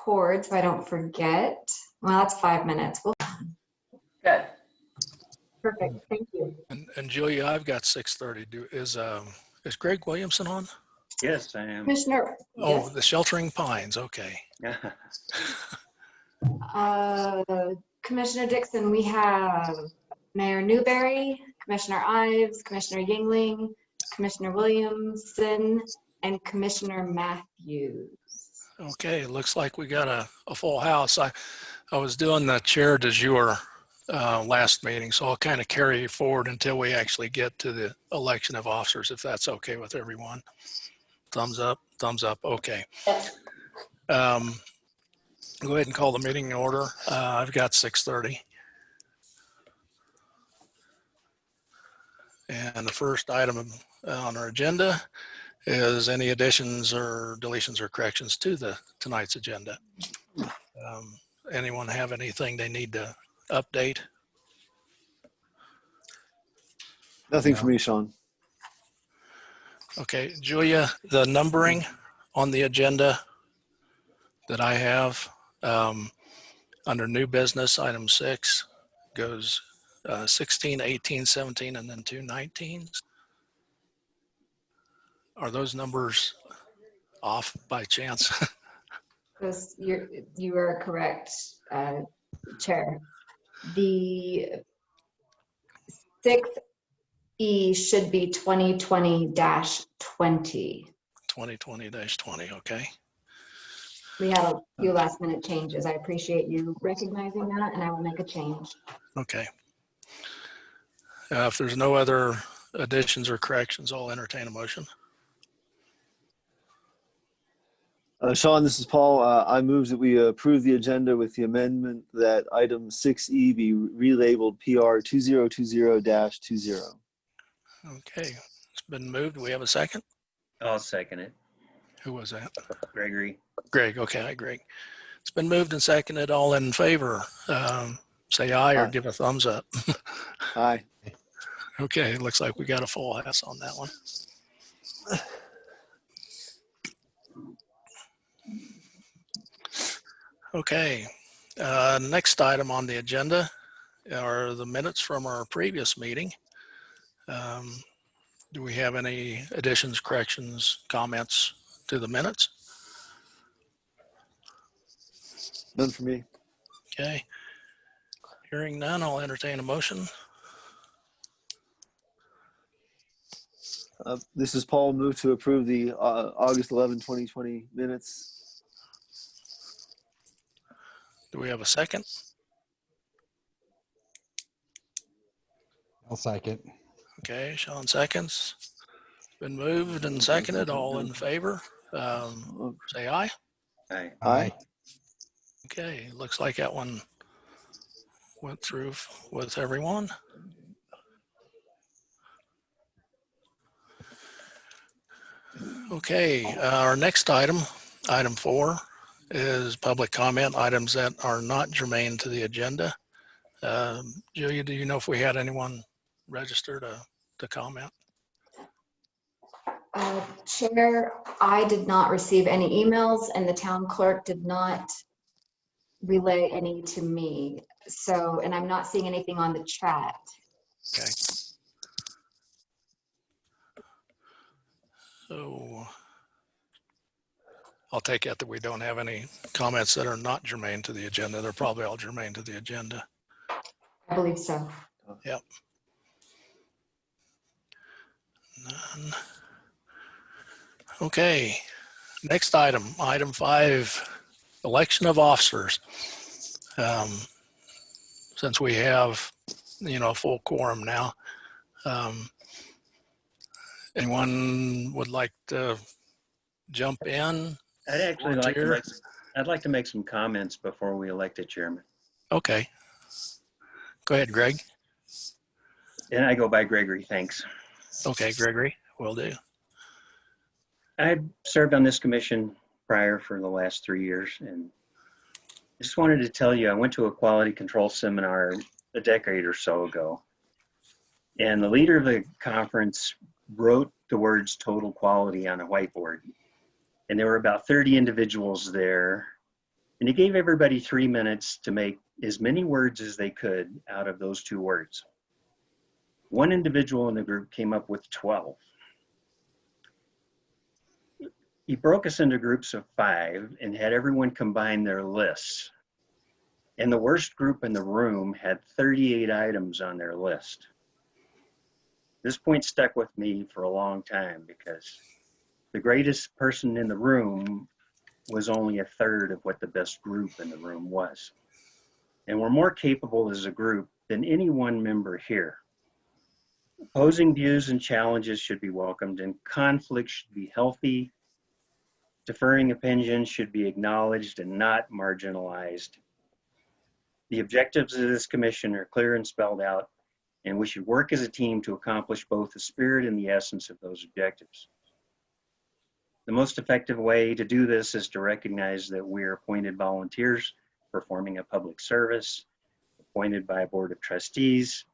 record so I don't forget. Well, that's 5 minutes. Well, Good. perfect. Thank you. And Julia, I've got 6:30. Is Greg Williamson on? Yes, I am. Commissioner, Oh, yes. the Sheltering Pines. Okay. Commissioner Dixon, we have Mayor Newberry, Commissioner Ives, Commissioner Yingling, Commissioner Williamson, and Commissioner Matthews. Okay. It looks like we got a full house. I was doing the chair du jour last meeting, so I'll kind of carry you forward until we actually get to the election of officers, if that's okay with everyone. Thumbs up, thumbs up. Okay. Go ahead and call the meeting in order. I've got 6:30. And the first item on our agenda is any additions or deletions or corrections to tonight's agenda. Anyone have anything they need to update? Nothing for me, Sean. Okay, Julia, the numbering on the agenda that I have under new business, item 6 goes 16, 18, 17, and then 2 19s. Are those numbers off by chance? Because you are correct, Chair. The 6th E should be 2020-20. 2020-20, okay. We had a few last minute changes. I appreciate you recognizing that, and I will make a change. Okay. If there's no other additions or corrections, I'll entertain a motion. Sean, this is Paul. I move that we approve the agenda with the amendment that item 6E be relabeled PR 2020-20. Okay, it's been moved. Do we have a second? I'll second it. Who was that? Gregory. Greg. Okay, hi, Greg. It's been moved and seconded. All in favor, say aye or Aye. give a thumbs up. Aye. Okay, it looks like we got a full house on that one. Okay, next item on the agenda are the minutes from our previous meeting. Do we have any additions, corrections, comments to the minutes? None for me. Okay. Hearing none, I'll entertain a motion. This is Paul. Move to approve the August 11, 2020 minutes. Do we have a second? I'll second. Okay, Sean seconds. Been moved and seconded. All in favor, say aye. Aye. Aye. Okay, looks like that one went through with everyone. Okay, our next item, item 4, is public comment, items that are not germane to the agenda. Julia, do you know if we had anyone register to comment? Chair, I did not receive any emails, and the town clerk did not relay any to me. So, and I'm not seeing anything on the chat. Okay. So I'll take it that we don't have any comments that are not germane to the agenda. They're probably all germane to the agenda. I believe so. Yep. None. Okay, next item, item 5, election of officers. Since we have, a full quorum now, anyone would like to jump in? I'd actually like to Volunteer? I'd like to make some comments before we elect a chairman. Okay. Go ahead, Greg. And I go by Gregory, thanks. Okay, Gregory, will do. I served on this commission prior for the last 3 years, and just wanted to tell you, I went to a quality control seminar a decade or so ago, and the leader of the conference wrote the words total quality on a whiteboard, and there were about 30 individuals there, And he gave everybody 3 minutes to make as many words as they could out of those 2 words. One individual in the group came up with 12. He broke us into groups of 5 and had everyone combine their lists. And the worst group in the room had 38 items on their list. This point stuck with me for a long time because the greatest person in the room was only a third of what the best group in the room was. And we're more capable as a group than any one member here. Opposing views and challenges should be welcomed, and conflict should be healthy. Differing opinions should be acknowledged and not marginalized. The objectives of this commission are clear and spelled out, and we should work as a team to accomplish both the spirit and the essence of those objectives. The most effective way to do this is to recognize that we are appointed volunteers performing a public service, appointed by a board of trustees,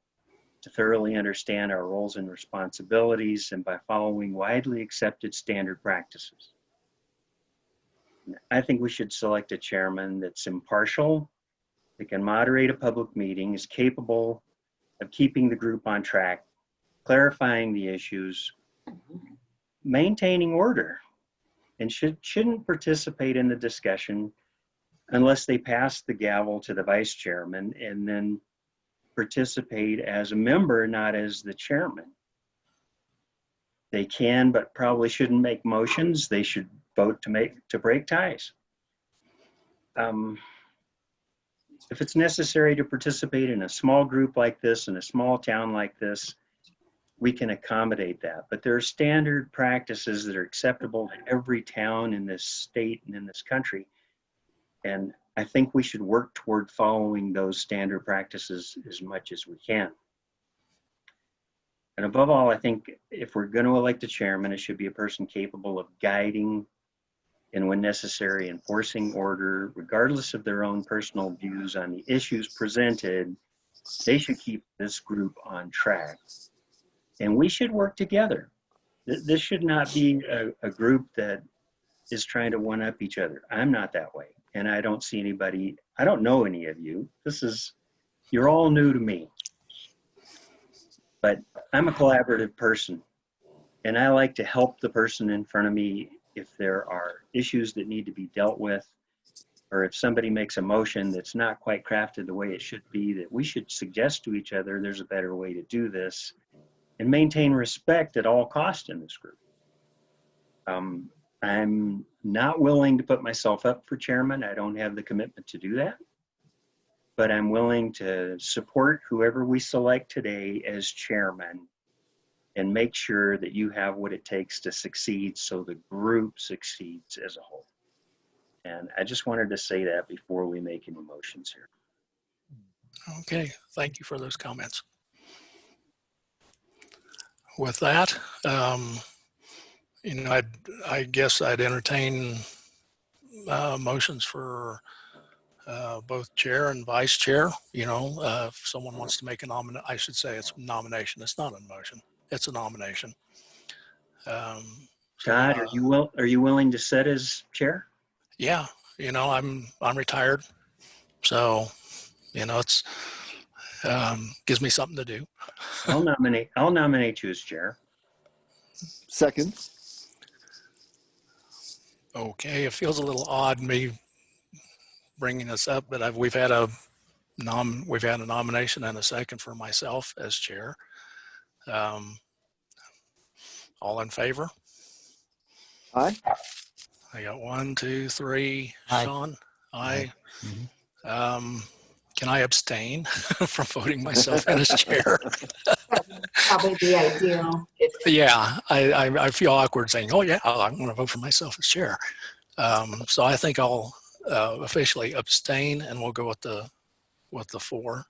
to thoroughly understand our roles and responsibilities, and by following widely accepted standard practices. I think we should select a chairman that's impartial, that can moderate a public meeting, is capable of keeping the group on track, clarifying the issues, maintaining order, and shouldn't participate in the discussion unless they pass the gavel to the vice chairman and then participate as a member, not as the chairman. They can, but probably shouldn't make motions. They should vote to break ties. If it's necessary to participate in a small group like this, in a small town like this, we can accommodate that. But there are standard practices that are acceptable to every town in this state and in this country. And I think we should work toward following those standard practices as much as we can. And above all, I think if we're going to elect a chairman, it should be a person capable of guiding and, when necessary, enforcing order, regardless of their own personal views on the issues presented. They should keep this group on track. And we should work together. This should not be a group that is trying to one-up each other. I'm not that way. And I don't see anybody, I don't know any of you. You're all new to me. But I'm a collaborative person. And I like to help the person in front of me if there are issues that need to be dealt with, or if somebody makes a motion that's not quite crafted the way it should be, that we should suggest to each other there's a better way to do this, and maintain respect at all costs in this group. I'm not willing to put myself up for chairman. I don't have the commitment to do that. But I'm willing to support whoever we select today as chairman and make sure that you have what it takes to succeed so the group succeeds as a whole. And I just wanted to say that before we make any motions here. Okay, thank you for those comments. With that, I guess I'd entertain motions for both chair and vice chair. If someone wants to make a nomination, I should say it's a nomination. It's not a motion. It's a nomination. Todd, are you willing to sit as chair? Yeah, I'm retired, so it's gives me something to do. I'll nominate you as chair. Second. Okay, it feels a little odd me bringing this up, but we've had a nomination and a second for myself as chair. All in favor? Aye. I got 1, 2, 3. Aye. Sean? Aye. Mm-hmm. Can I abstain from voting myself in as chair? Probably the ideal. Yeah, I feel awkward saying, oh yeah, I'm going to vote for myself as chair. So I think I'll officially abstain, and we'll go with the 4.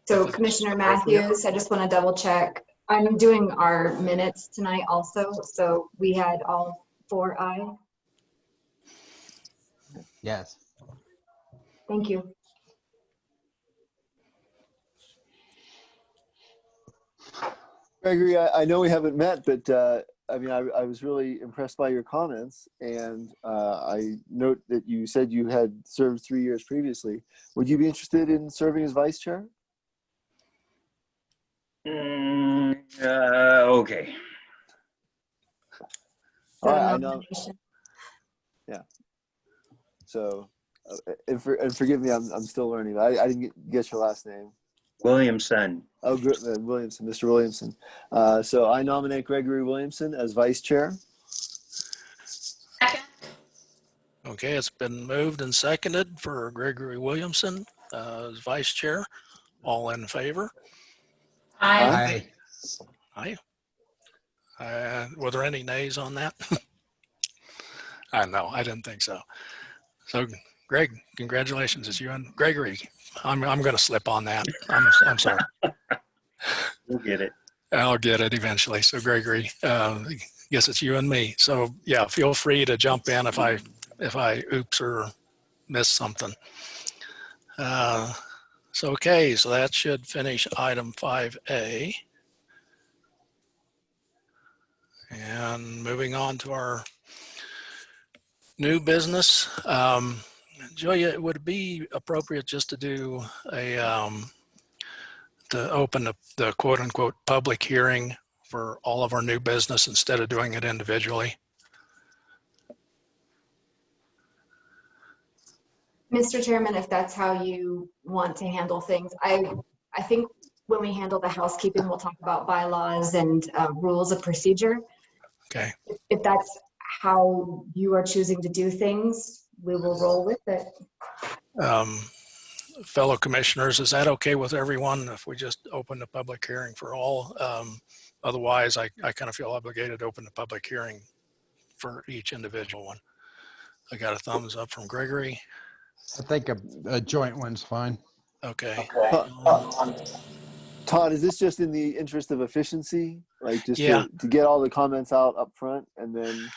So Commissioner Matthews, I just want to double check. I'm doing our minutes tonight also. So we had all 4 aye. Yes. Thank you. Gregory, I know we haven't met, but I mean, I was really impressed by your comments, and I note that you said you had served 3 years previously. Would you be interested in serving as vice chair? Okay. All right, I know. Nomination. So, and forgive me, I'm still learning. I didn't get your last name. Williamson. Oh, good, Williamson, Mr. Williamson. So I nominate Gregory Williamson as vice chair. Okay, it's been moved and seconded for Gregory Williamson as vice chair. All in favor? Aye. Aye. Were there any nays on that? I didn't think so. So, Greg, congratulations. It's you and Gregory. I'm going to slip on that. I'm sorry. We'll get it. I'll get it eventually. So, Gregory, guess it's you and me. So, yeah, feel free to jump in if I oops or miss something. So that should finish item 5A. And moving on to our new business. Julia, would it be appropriate just to do to open the quote unquote public hearing for all of our new business instead of doing it individually? Mr. Chairman, if that's how you want to handle things, I think when we handle the housekeeping, we'll talk about bylaws and rules of procedure. Okay. If that's how you are choosing to do things, we will roll with it. Fellow commissioners, is that okay with everyone if we just open the public hearing for all? Otherwise, I kind of feel obligated to open the public hearing for each individual one. I got a thumbs up from Gregory. I think a joint one's fine. Okay. Todd, is this just in the interest of efficiency? Like just Yeah. to get all the comments out up front and then?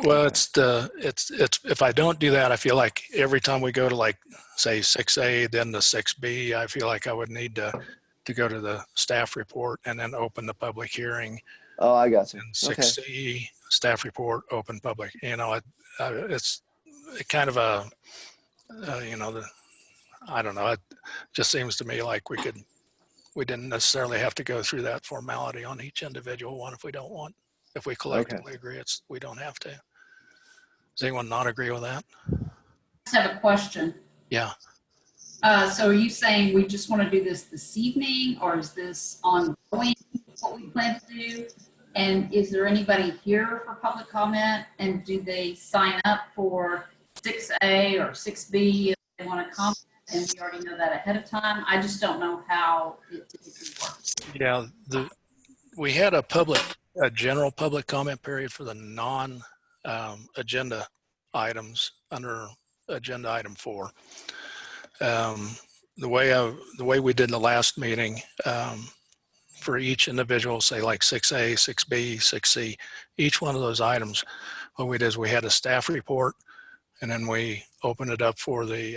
Well, it's if I don't do that, I feel like every time we go to like say 6A, then the 6B, I feel like I would need to go to the staff report and then open the public hearing. Oh, I got you. And Okay. 6C, staff report, open public. It's kind of a, I don't know. It just seems to me like we didn't necessarily have to go through that formality on each individual one if we don't want. If we collectively agree, we don't have to. Does anyone not agree with that? I just have a question. Yeah. So are you saying we just want to do this evening, or is this ongoing, what we plan to do? And is there anybody here for public comment? And do they sign up for 6A or 6B if they want to comment? And we already know that ahead of time. I just don't know how it typically works. Yeah. We had a general public comment period for the non-agenda items under agenda item 4. The way we did in the last meeting, for each individual, say like 6A, 6B, 6C, each one of those items, what we did is we had a staff report, and then we opened it up for the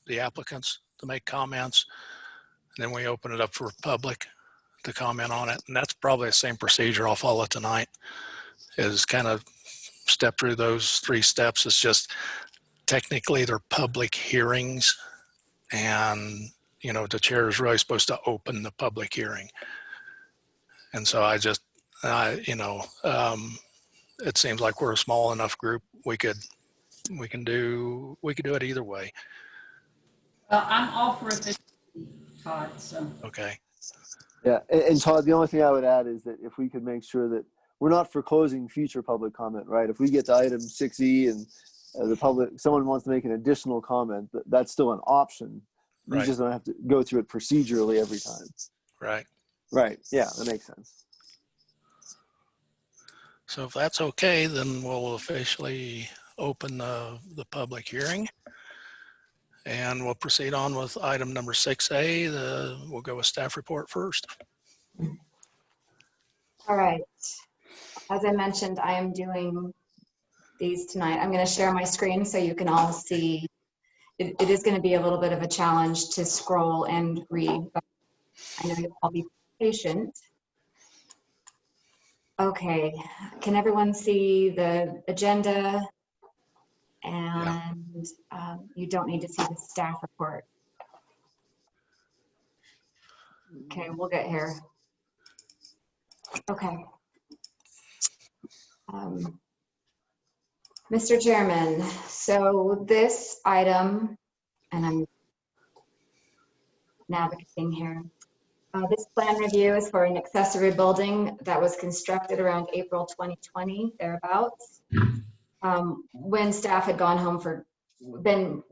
applicants to make comments, and then we open it up for public to comment on it. And that's probably the same procedure I'll follow tonight, is kind of step through those 3 steps. It's just technically they're public hearings, and the chair is really supposed to open the public hearing. And so it seems like we're a small enough group. We could do it either way. Well, I'm all for efficiency, Todd, so. Okay. Yeah, and Todd, the only thing I would add is that if we could make sure that we're not foreclosing future public comment, right? If we get to item 6E and someone wants to make an additional comment, that's still an option. You Right. just don't have to go through it procedurally every time. Right. Right. Yeah, that makes sense. So if that's okay, then we'll officially open the public hearing, and we'll proceed on with item number 6A. We'll go with staff report first. All right. As I mentioned, I am doing these tonight. I'm going to share my screen so you can all see. It is going to be a little bit of a challenge to scroll and read, but I know you'll all be patient. Okay, can everyone see the agenda? And you don't need to see the staff report. Okay, we'll get here. Okay. Mr. Chairman, so this item, and I'm navigating here. This plan review is for an accessory building that was constructed around April 2020, thereabouts. When staff had gone home been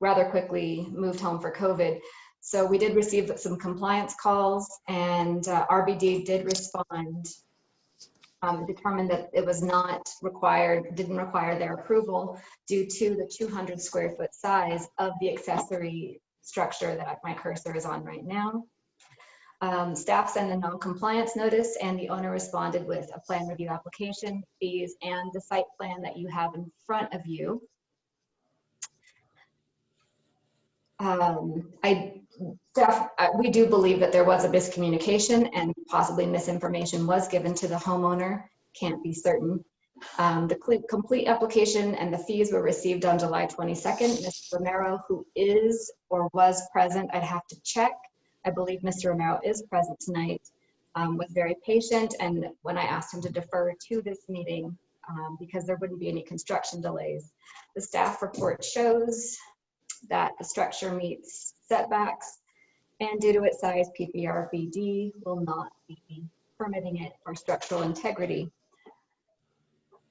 rather quickly moved home for COVID. So we did receive some compliance calls, and RBD did respond, determined that it was not required, didn't require their approval due to the 200 square foot size of the accessory structure that my cursor is on right now. Staff sent a non-compliance notice, and the owner responded with a plan review application, fees, and the site plan that you have in front of you. We do believe that there was a miscommunication and possibly misinformation was given to the homeowner. Can't be certain. The complete application and the fees were received on July 22nd. Mr. Romero, who is or was present, I'd have to check. I believe Mr. Romero is present tonight, was very patient. And when I asked him to defer to this meeting, because there wouldn't be any construction delays, the staff report shows that the structure meets setbacks, and due to its size, PPRBD will not be permitting it for structural integrity.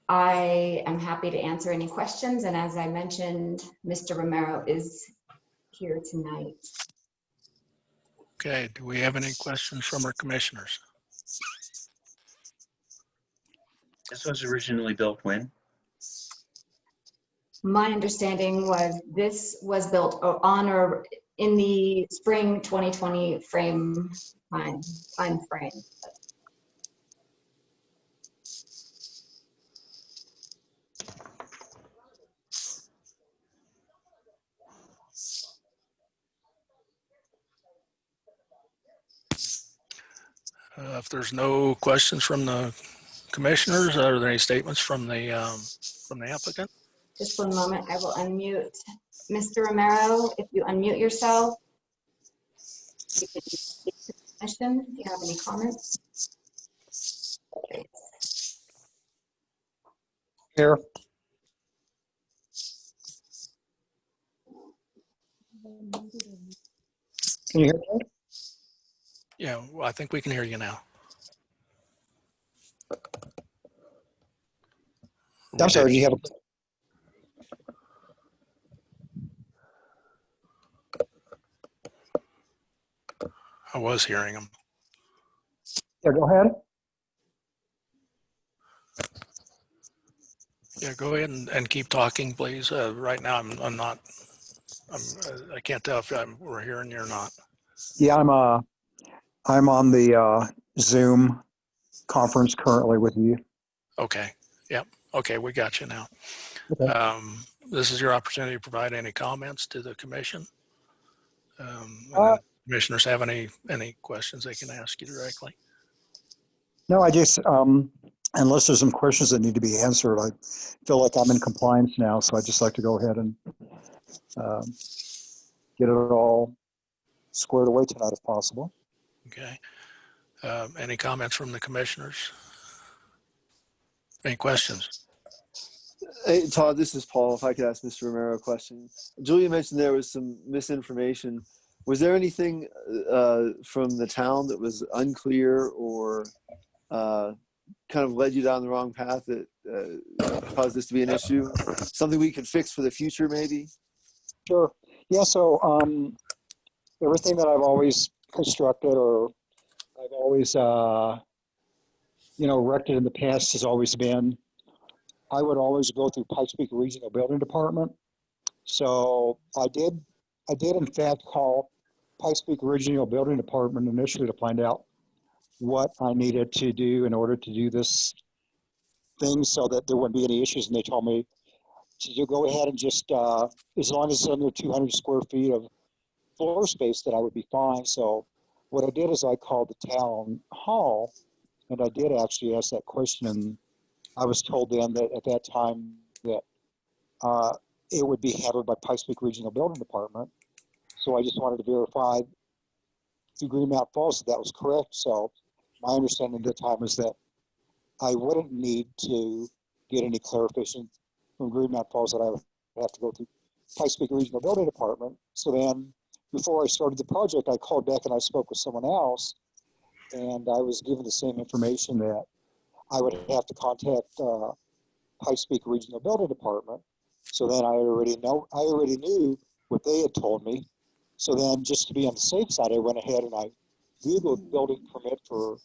I am happy to answer any questions, and as I mentioned, Mr. Romero is here tonight. Okay, do we have any questions from our commissioners? This was originally built when? My understanding was this was built on or in the spring 2020 time frame. If there's no questions from the commissioners, are there any statements from the applicant? Just one moment, I will unmute. Mr. Romero, if you unmute yourself, you can speak to the commission. Do you have any comments? Great. Here. Can you hear me? Yeah, well, I think we can hear you now. I'm sorry, do you have a? I was hearing them. Yeah, go ahead. Yeah, go ahead and keep talking, please. Right now, I can't tell if we're hearing you or not. Yeah, I'm on the Zoom conference currently with you. Okay. Yep. Okay, we got you now. Okay. This is your opportunity to provide any comments to the commission. Commissioners have any questions they can ask you directly. No, I just, unless there's some questions that need to be answered, I feel like I'm in compliance now, so I'd just like to go ahead and get it all squared away tonight if possible. Okay. Any comments from the commissioners? Any questions? Hey, Todd, this is Paul. If I could ask Mr. Romero a question. Julia mentioned there was some misinformation. Was there anything from the town that was unclear or kind of led you down the wrong path that caused this to be an issue? Something we could fix for the future, maybe? Sure. Yeah, so everything that I've always constructed or I've always, erected in the past has always been, I would always go through Pikes Peak Regional Building Department. So I did in fact call Pikes Peak Regional Building Department initially to find out what I needed to do in order to do this thing so that there wouldn't be any issues. And they told me to go ahead and just, as long as it's under 200 square feet of floor space, that I would be fine. So what I did is I called the town hall And I did actually ask that question, and I was told then that at that time that it would be handled by Pikes Peak Regional Building Department. So I just wanted to verify through Green Mountain Falls that was correct. So my understanding at the time was that I wouldn't need to get any clarification from Green Mountain Falls, that I would have to go through Pikes Peak Regional Building Department. So then before I started the project, I called back and I spoke with someone else, and I was given the same information that I would have to contact Pikes Peak Regional Building Department. So then I already knew what they had told me. So then, just to be on the safe side, I went ahead and I Googled building permit for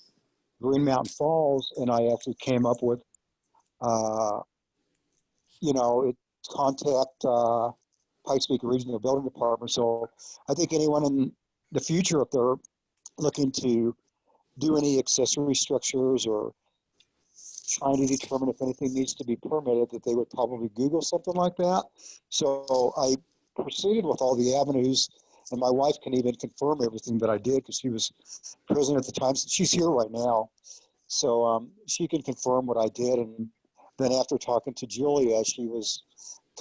Green Mountain Falls, and I actually came up with, contact Pikes Peak Regional Building Department. So I think anyone in the future, if they're looking to do any accessory structures or trying to determine if anything needs to be permitted, that they would probably Google something like that. So I proceeded with all the avenues, and my wife can even confirm everything that I did because she was president at the time. She's here right now. So she can confirm what I did. And then after talking to Julia, she was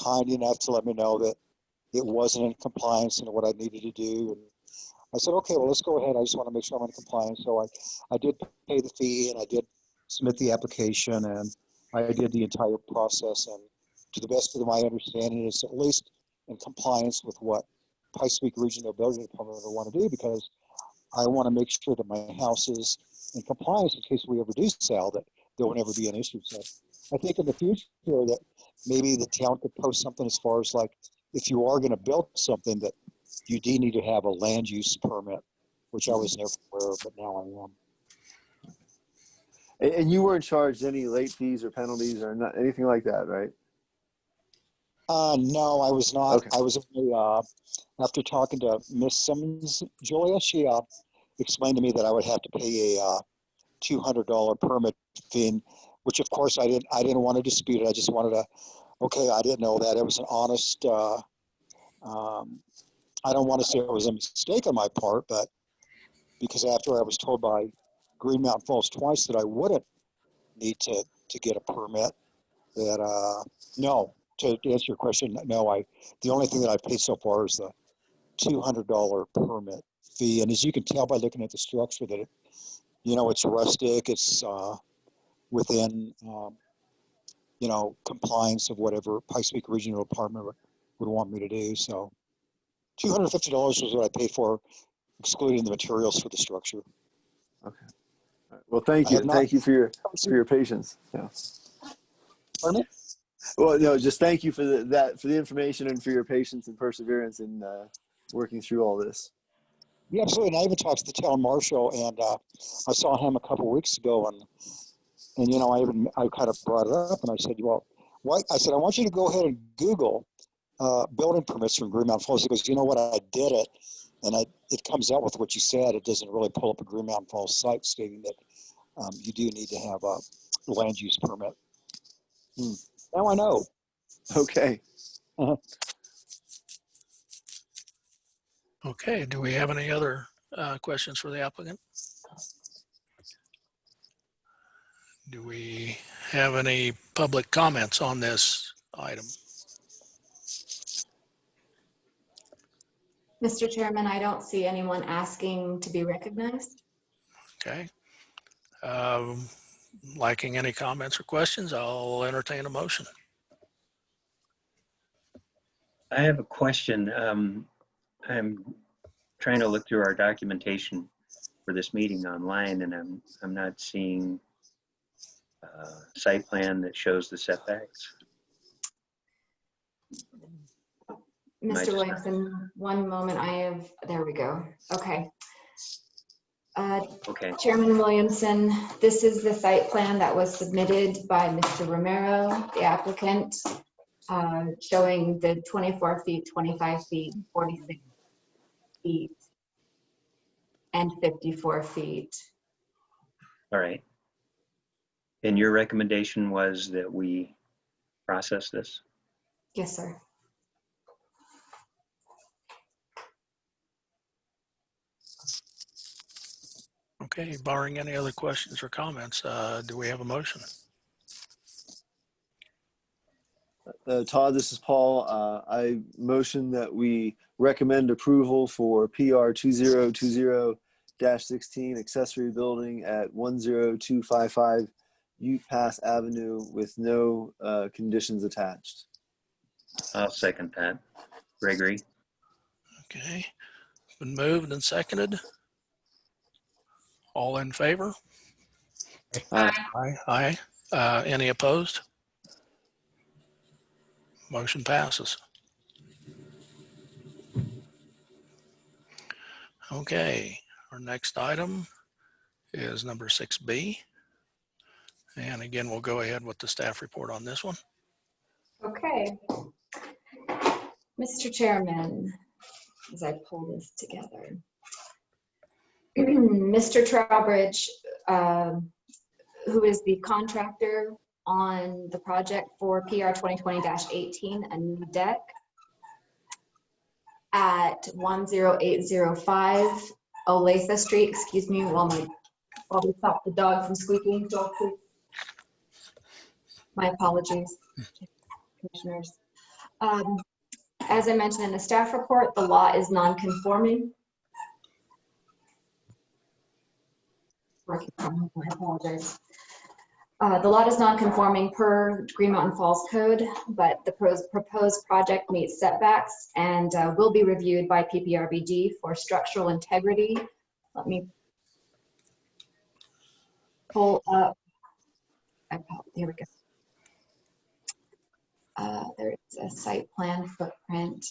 kind enough to let me know that it wasn't in compliance and what I needed to do. And I said, okay, well, let's go ahead. I just want to make sure I'm in compliance. So I did pay the fee, and I did submit the application, and I did the entire process. And to the best of my understanding, it's at least in compliance with what Pikes Peak Regional Building Department would want to do, because I want to make sure that my house is in compliance in case we ever do sell, that there will never be an issue. So I think in the future that maybe the town could post something as far as like, if you are going to build something, that you do need to have a land use permit, which I was never aware of, but now I am. And you weren't charged any late fees or penalties or not anything like that, right? No, I was not. Okay. I was only, after talking to Miss Simmons, Julia, she explained to me that I would have to pay a $200 permit fee, which of course I didn't want to dispute it. I just wanted to, okay, I didn't know that. It was an honest, I don't want to say it was a mistake on my part, but because after I was told by Green Mountain Falls twice that I wouldn't need to get a permit, that no, to answer your question, no, the only thing that I've paid so far is the $200 permit fee. And as you can tell by looking at the structure, that it's rustic, it's within compliance of whatever Pikes Peak Regional Department would want me to do. So $250 was what I paid for, excluding the materials for the structure. Okay. All right. Well, thank I you. have not- Thank you for your patience. Yeah. Pardon me? Well, no, just thank you for the information and for your patience and perseverance in working through all this. Yeah, absolutely. And I even talked to the town marshal, and I saw him a couple of weeks ago, and I kind of brought it up, and I said, well, why? I said, I want you to go ahead and Google building permits from Green Mountain Falls. He goes, you know what? I did it, and it comes out with what you said. It doesn't really pull up a Green Mountain Falls site stating that you do need to have a land use permit. Now I know. Okay. Okay, do we have any other questions for the applicant? Do we have any public comments on this item? Mr. Chairman, I don't see anyone asking to be recognized. Okay. Liking any comments or questions, I'll entertain a motion. I have a question. I'm trying to look through our documentation for this meeting online, and I'm not seeing a site plan that shows the setbacks. Am I Mr. just not- Williamson, one moment. There we go. Okay. Okay, Chairman Williamson, this is the site plan that was submitted by Mr. Romero, the applicant, showing the 24 feet, 25 feet, 46 feet, and 54 feet. all right. And your recommendation was that we process this? Yes, sir. Okay, barring any other questions or comments, do we have a motion? Todd, this is Paul. I motion that we recommend approval for PR 2020-16 accessory building at 10255 Ute Pass Avenue with no conditions attached. I'll second that. Gregory? Okay, been moved and seconded. All in favor? Aye. Aye. Any opposed? Motion passes. Okay, our next item is number 6B. And again, we'll go ahead with the staff report on this one. Okay. Mr. Chairman, as I pull this together. Mr. Trowbridge, who is the contractor on the project for PR 2020-18, a new deck at 10805 Olathe Street. Excuse me while we stop the dog from squeaking. Dog, please. My apologies, commissioners. As I mentioned in the staff report, the lot is non-conforming. I apologize. The lot is non-conforming per Green Mountain Falls Code, but the proposed project meets setbacks and will be reviewed by PPRBG for structural integrity. Let me pull up. Here we go. There's a site plan footprint.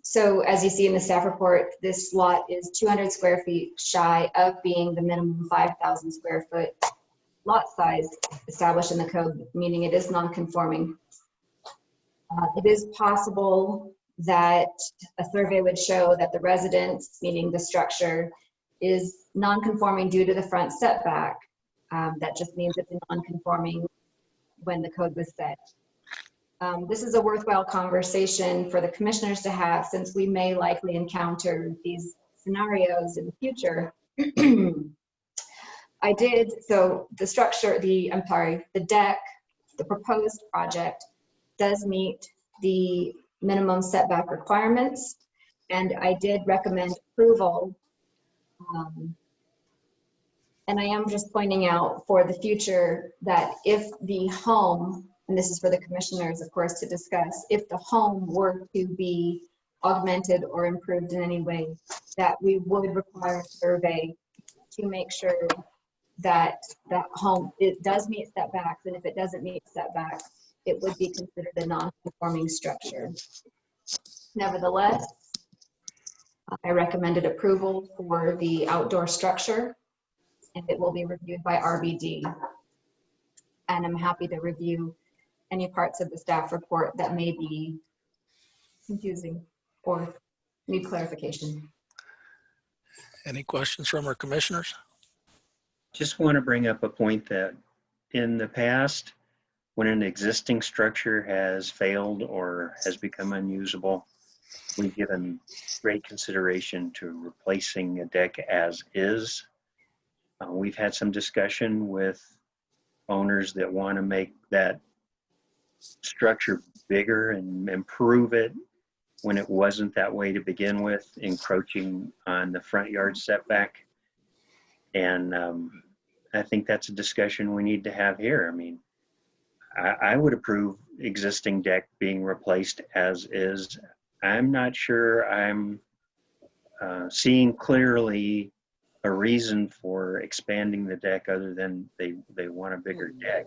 So as you see in the staff report, this lot is 200 square feet shy of being the minimum 5,000 square foot lot size established in the code, meaning it is non-conforming. It is possible that a survey would show that the residence, meaning the structure, is non-conforming due to the front setback. That just means it's non-conforming when the code was set. This is a worthwhile conversation for the commissioners to have, since we may likely encounter these scenarios in the future. So the structure, the deck, the proposed project does meet the minimum setback requirements, and I did recommend approval. And I am just pointing out for the future that if the home, and this is for the commissioners, of course, to discuss, if the home were to be augmented or improved in any way, that we would require a survey to make sure that that home, it does meet setbacks, and if it doesn't meet setbacks, it would be considered a non-conforming structure. Nevertheless, I recommended approval for the outdoor structure, and it will be reviewed by RBD. And I'm happy to review any parts of the staff report that may be confusing or need clarification. Any questions from our commissioners? Just want to bring up a point that in the past, when an existing structure has failed or has become unusable, we've given great consideration to replacing a deck as is. We've had some discussion with owners that want to make that structure bigger and improve it when it wasn't that way to begin with, encroaching on the front yard setback. And I think that's a discussion we need to have here. I mean, I would approve existing deck being replaced as is. I'm not sure I'm seeing clearly a reason for expanding the deck other than they want a bigger deck.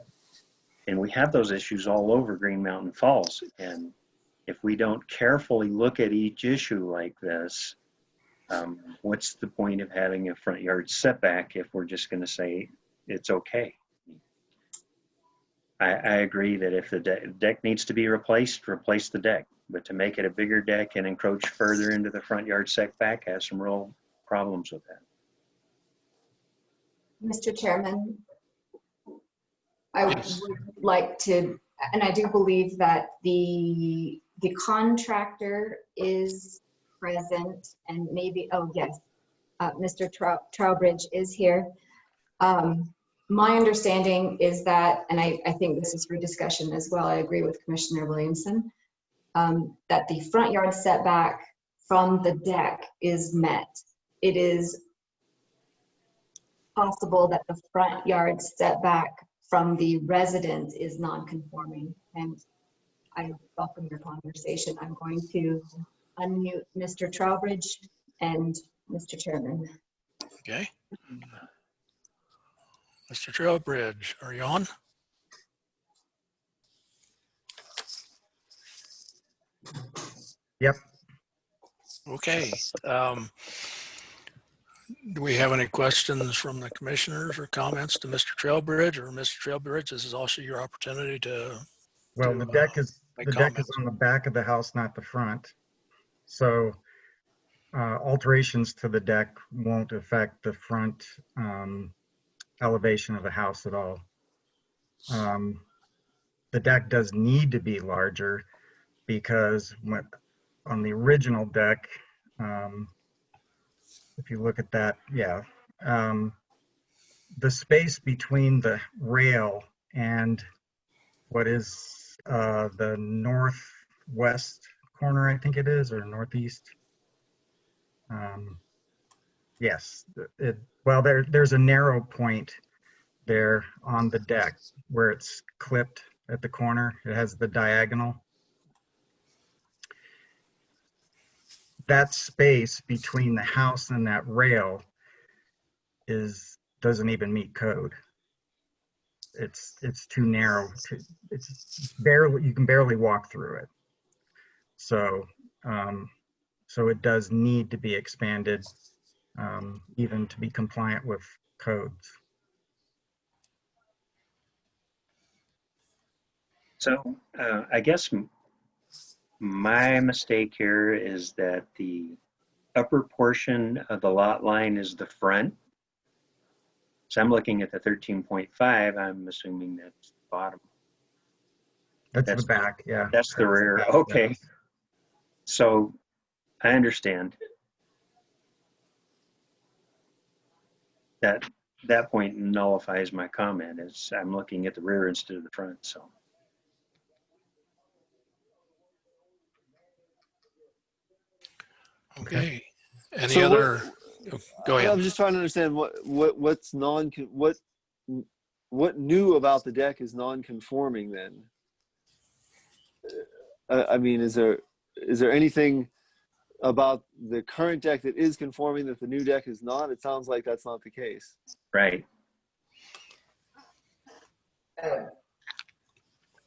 And we have those issues all over Green Mountain Falls. And if we don't carefully look at each issue like this, what's the point of having a front yard setback if we're just going to say it's okay? I agree that if the deck needs to be replaced, replace the deck. But to make it a bigger deck and encroach further into the front yard setback has some real problems with that. Mr. Chairman, I would like to, and I do believe that the contractor is present, and maybe, oh yes, Mr. Trowbridge is here. My understanding is that, and I think this is for discussion as well, I agree with Commissioner Williamson, that the front yard setback from the deck is met. It is possible that the front yard setback from the residence is non-conforming, and I welcome your conversation. I'm going to unmute Mr. Trowbridge and Mr. Chairman. Okay. Mr. Trowbridge, are you on? Yep. Okay. Do we have any questions from the commissioners or comments to Mr. Trowbridge? Or Mr. Trowbridge, this is also your opportunity to Well, the deck is make on the back of the house, not the front. So alterations to the deck won't affect the front elevation of the house at all. The deck does need to be larger because on the original deck, if you look at that, the space between the rail and what is the northwest corner, I think it is, or northeast. Yes, well, there's a narrow point there on the deck where it's clipped at the corner. It has the diagonal. That space between the house and that rail doesn't even meet code. It's too narrow. It's barely, you can barely walk through it. So so it does need to be expanded, even to be compliant with codes. So I guess my mistake here is that the upper portion of the lot line is the front. So I'm looking at the 13.5, I'm assuming that's the bottom. That's That's the back, yeah. That's the rear, That's the okay. house. So I understand. That point nullifies my comment. I'm looking at the rear instead of the front, so. Okay. Any So other? Go ahead. I'm just trying to understand what new about the deck is non-conforming then? I mean, is there anything about the current deck that is conforming that the new deck is not? It sounds like that's not the case. Right.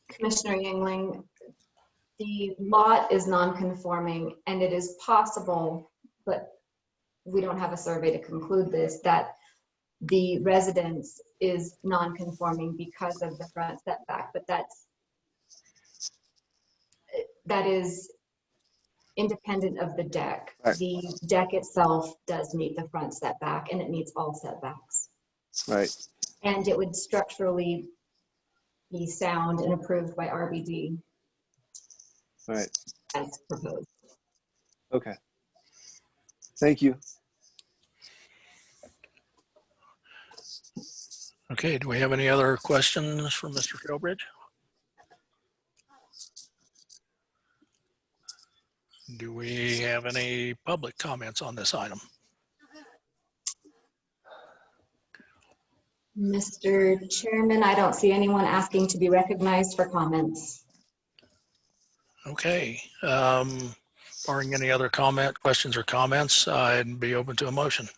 Commissioner Yingling, the lot is non-conforming, and it is possible, but we don't have a survey to conclude this, that the residence is non-conforming because of the front setback, but that is independent of the deck. Right. The deck itself does meet the front setback, and it meets all setbacks. Right. And it would structurally be sound and approved by RBD Right. as proposed. Okay. Thank you. Okay, do we have any other questions for Mr. Trowbridge? Do we have any public comments on this item? Mr. Chairman, I don't see anyone asking to be recognized for comments. Okay, barring any other questions or comments, I'd be open to a motion.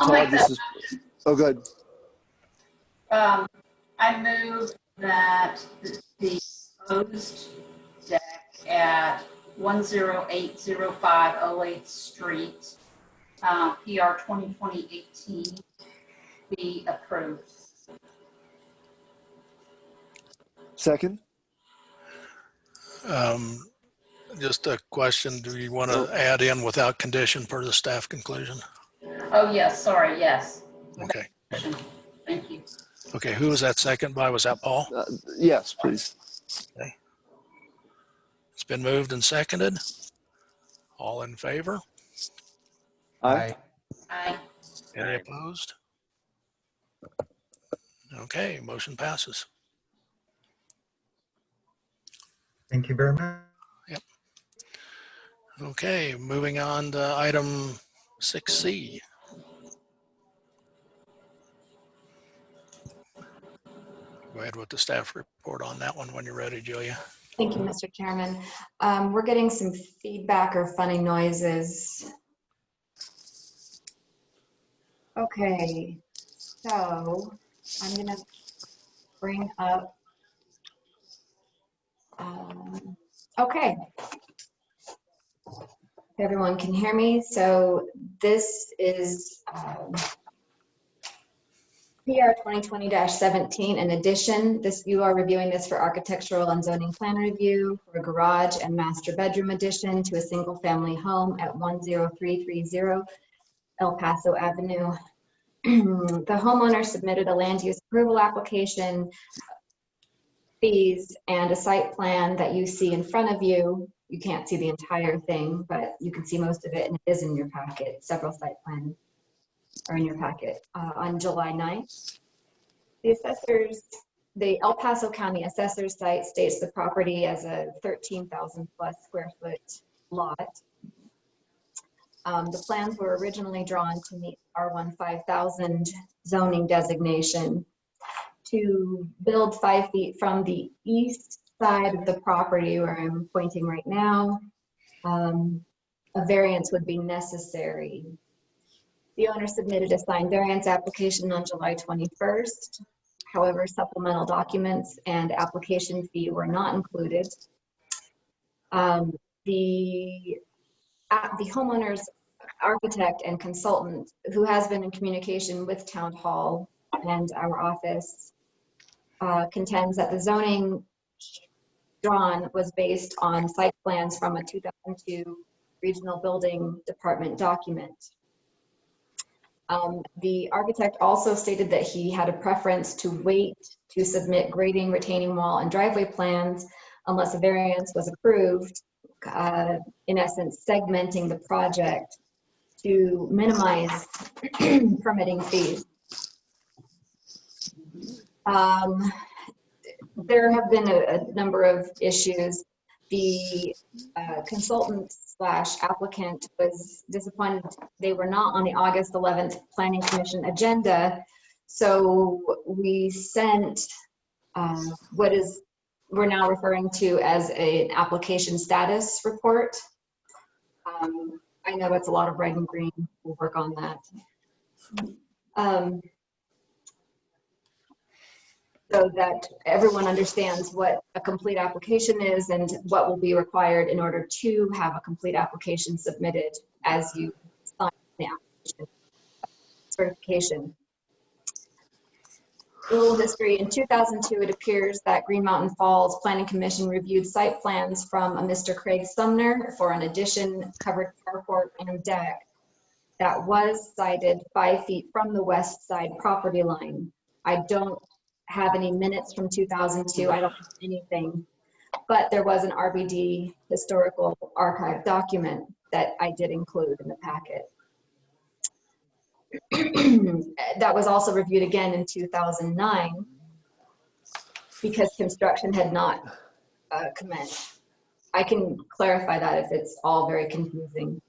I'll make that. Oh, good. I move that the proposed deck at 10805 08th Street, PR 2020-18, be approved. Second. Just a question, do you want to add in without condition per the staff conclusion? Oh, yes, sorry, yes. Okay. Thank you. Okay, who was that second by? Was that Paul? Yes, please. Okay. It's been moved and seconded. All in favor? Aye. Aye. Any Aye. opposed? Okay, motion passes. Thank you very much. Okay, moving on to item 6C. Go ahead with the staff report on that one when you're ready, Julia. Thank you, Mr. Chairman. We're getting some feedback or funny noises. Okay, so I'm gonna bring up, okay. Everyone can hear me. So this is PR 2020-17. In addition, you are reviewing this for architectural and zoning plan review for a garage and master bedroom addition to a single family home at 10330 El Paso Avenue. The homeowner submitted a land use approval application, fees, and a site plan that you see in front of you. You can't see the entire thing, but you can see most of it, and it is in your packet. Several site plans are in your packet. On July 9th, the El Paso County Assessor's site states the property as a 13,000 plus square foot lot. The plans were originally drawn to meet R1 5000 zoning designation to build 5 feet from the east side of the property where I'm pointing right now. A variance would be necessary. The owner submitted a signed variance application on July 21st. However, supplemental documents and application fee were not included. The homeowner's architect and consultant, who has been in communication with Town Hall and our office, contends that the zoning drawn was based on site plans from a 2002 Regional Building Department document. The architect also stated that he had a preference to wait to submit grading, retaining wall, and driveway plans unless a variance was approved, in essence, segmenting the project to minimize permitting fees. There have been a number of issues. The consultant / applicant was disappointed they were not on the August 11th Planning Commission agenda. So we sent what we're now referring to as an application status report. I know it's a lot of red and green. We'll work on that. So that everyone understands what a complete application is and what will be required in order to have a complete application submitted as you sign the application certification. A little history. In 2002, it appears that Green Mountain Falls Planning Commission reviewed site plans from a Mr. Craig Sumner for an addition, covered carport, and deck that was sited 5 feet from the west side property line. I don't have any minutes from 2002. I don't have anything, but there was an RBD historical archive document that I did include in the packet. That was also reviewed again in 2009 because construction had not commenced. I can clarify that if it's all very confusing.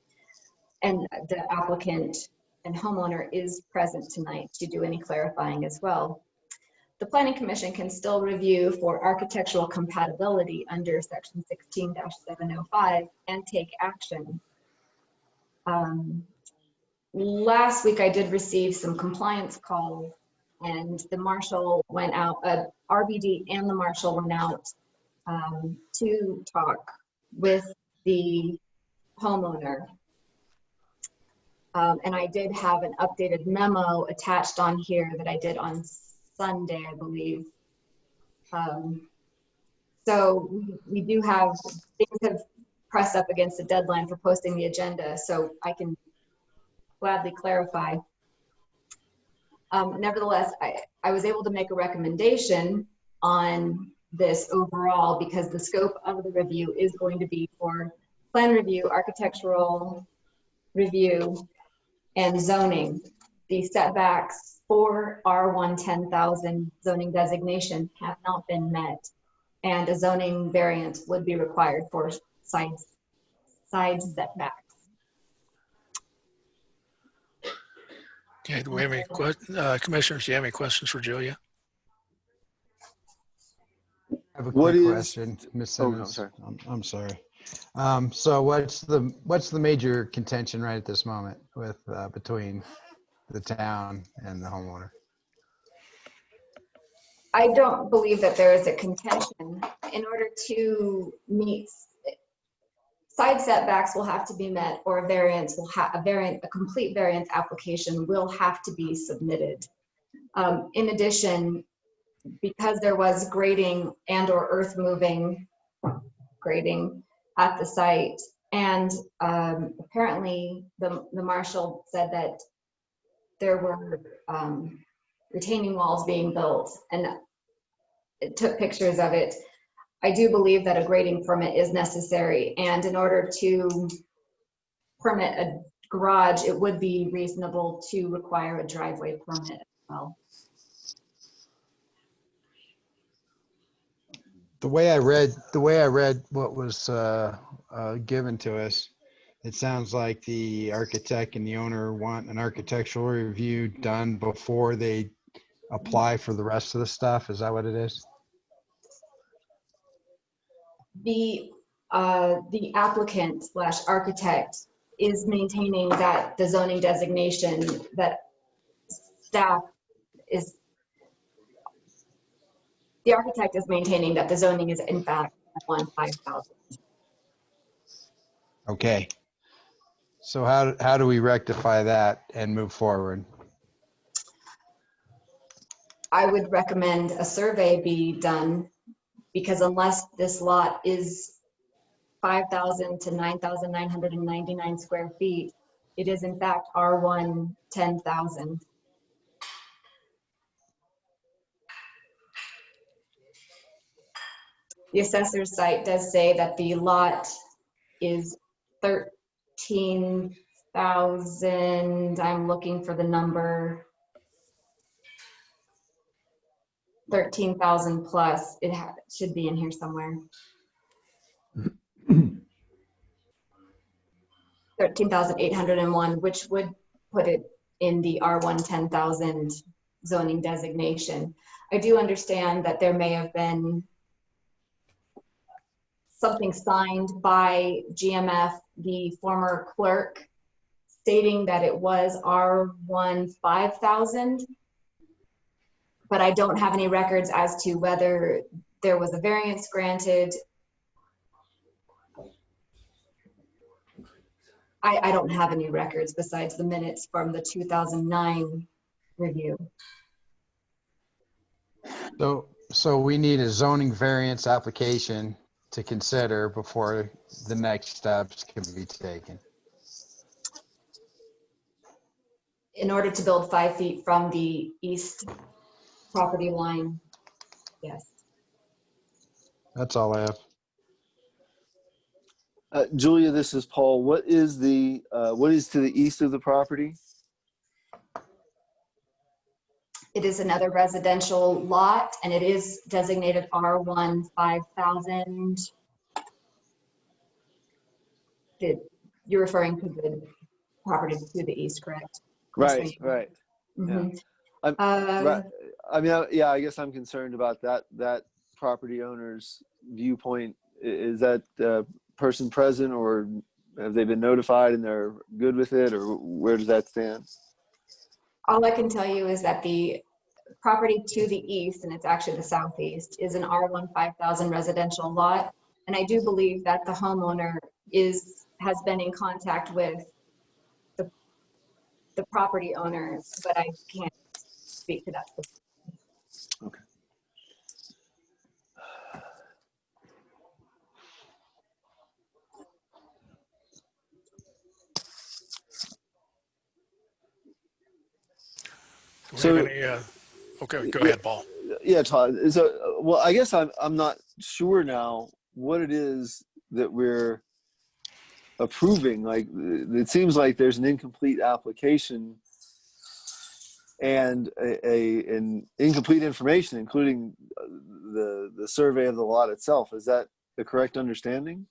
And the applicant and homeowner is present tonight to do any clarifying as well. The Planning Commission can still review for architectural compatibility under section 16-705 and take action. Last week I did receive some compliance calls and the marshal went out, RBD and the marshal went out to talk with the homeowner. And I did have an updated memo attached on here that I did on Sunday, I believe. So we do have, things have pressed up against the deadline for posting the agenda, so I can gladly clarify. Nevertheless, I was able to make a recommendation on this overall because the scope of the review is going to be for plan review, architectural review, and zoning. The setbacks for R1 10,000 zoning designation have not been met, and a zoning variance would be required for side setbacks. Okay, do we have any commissioners, do you have any questions for Julia? I have a What quick is- question, Ms. Oh, no, Simmons. sorry. I'm sorry. So what's the major contention right at this moment with between the town and the homeowner? I don't believe that there is a contention. In order to meet side setbacks will have to be met, or a variance will have a complete variance application will have to be submitted. In addition, because there was grading and or earth moving grading at the site, and apparently the marshal said that there were retaining walls being built, and it took pictures of it. I do believe that a grading permit is necessary, and in order to permit a garage, it would be reasonable to require a driveway permit as well. The way I read what was given to us, it sounds like the architect and the owner want an architectural review done before they apply for the rest of the stuff. Is that what it is? The applicant / architect is maintaining that the zoning designation that staff is, the architect is maintaining that the zoning is in fact 5,000. Okay. So how do we rectify that and move forward? I would recommend a survey be done, because unless this lot is 5,000 to 9,999 square feet, it is in fact R1 10,000. The assessor's site does say that the lot is 13,000, I'm looking for the number, 13,000 plus. It should be in here somewhere. 13,801, which would put it in the R1 10,000 zoning designation. I do understand that there may have been something signed by GMF, the former clerk, stating that it was R1 5,000, but I don't have any records as to whether there was a variance granted. I don't have any records besides the minutes from the 2009 review. So we need a zoning variance application to consider before the next steps can be taken. In order to build 5 feet from the east property line, yes. That's all I have. Julia, this is Paul. What is to the east of the property? It is another residential lot, and it is designated R1 5,000. You're referring to the property to the east, correct? Right. Mhm. Right. I mean, yeah, I guess I'm concerned about that property owner's viewpoint. Is that person present, or have they been notified and they're good with it, or where does that stand? All I can tell you is that the property to the east, and it's actually the southeast, is an R1 5,000 residential lot. And I do believe that the homeowner has been in contact with the property owner, but I can't speak to that. Okay. Do we have any, okay, go ahead, Paul. Yeah, Todd. So, well, I guess I'm not sure now what it is that we're approving. Like, it seems like there's an incomplete application and an incomplete information, including the survey of the lot itself. Is that the correct understanding?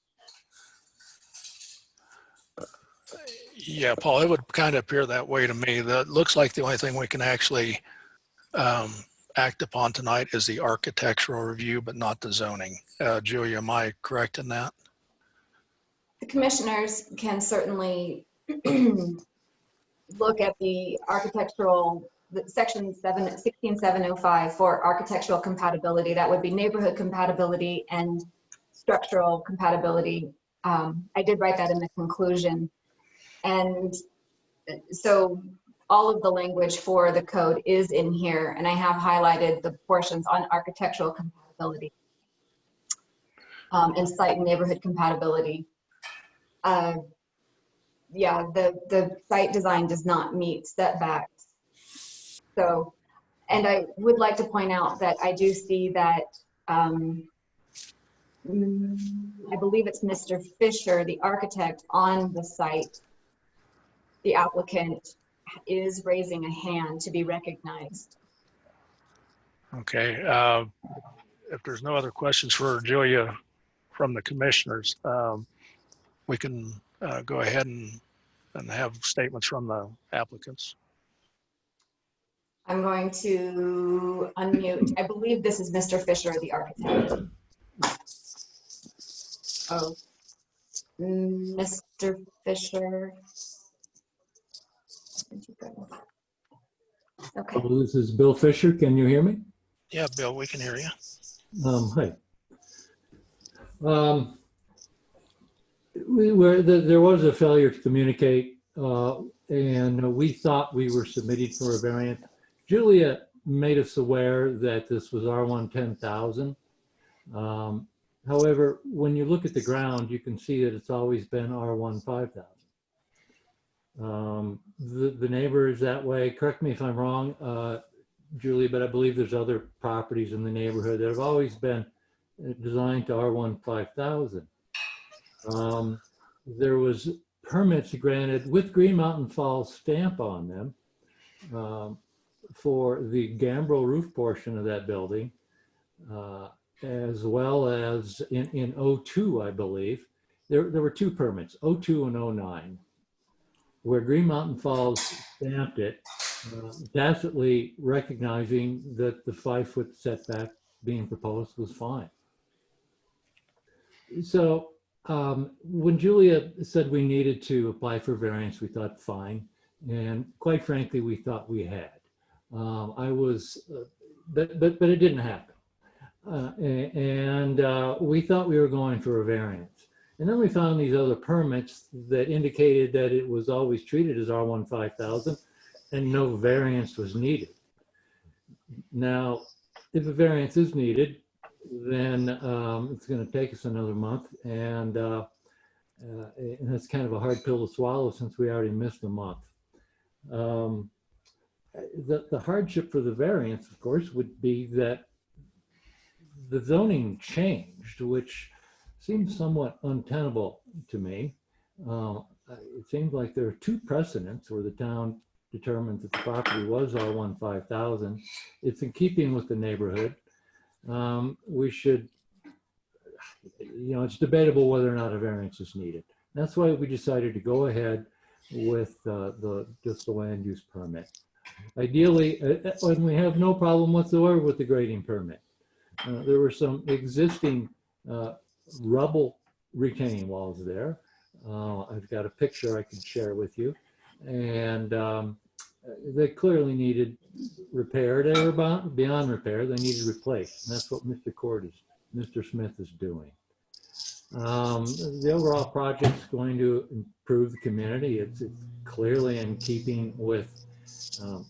Yeah, Paul, it would kind of appear that way to me. That looks like the only thing we can actually act upon tonight is the architectural review, but not the zoning. Julia, am I correct in that? The commissioners can certainly look at the architectural, section 16705 for architectural compatibility. That would be neighborhood compatibility and structural compatibility. I did write that in the conclusion. And so all of the language for the code is in here, and I have highlighted the portions on architectural compatibility and site and neighborhood compatibility. Yeah, the site design does not meet setbacks. So, and I would like to point out that I do see that, I believe it's Mr. Fisher, the architect on the site, the applicant is raising a hand to be recognized. Okay. If there's no other questions for Julia from the commissioners, we can go ahead and have statements from the applicants. I'm going to unmute. I believe this is Mr. Fisher, the architect. Oh, Mr. Fisher. Okay. Hello, this is Bill Fisher. Can you hear me? Yeah, Bill, we can hear you. Hi. There was a failure to communicate, and we thought we were submitting for a variance. Julia made us aware that this was R1 10,000. However, when you look at the ground, you can see that it's always been R1 5,000. The neighbor is that way. Correct me if I'm wrong, Julie, but I believe there's other properties in the neighborhood that have always been designed to R1 5000. There was permits granted with Green Mountain Falls stamp on them for the gambrel roof portion of that building, as well as in 02, I believe. There were two permits, 02 and 09. Where Green Mountain Falls stamped it, tacitly recognizing that the 5-foot setback being proposed was fine. So when Julia said we needed to apply for variance, we thought fine. And quite frankly, we thought we had. But it didn't happen. We thought we were going for a variance. And then we found these other permits that indicated that it was always treated as R1 5000 and no variance was needed. Now, if a variance is needed, then it's going to take us another month. And that's kind of a hard pill to swallow since we already missed a month. The hardship for the variance, of course, would be that the zoning changed, which seems somewhat untenable to me. It seems like there are two precedents where the town determined that the property was R1 5000. It's in keeping with the neighborhood. We should, it's debatable whether or not a variance is needed. That's why we decided to go ahead with just the land use permit. Ideally, and we have no problem whatsoever with the grading permit. There were some existing rubble retaining walls there. I've got a picture I can share with you, and they clearly needed repair. They were beyond repair. They needed replaced, and that's what Mr. Smith is doing. The overall project's going to improve the community. It's clearly in keeping with the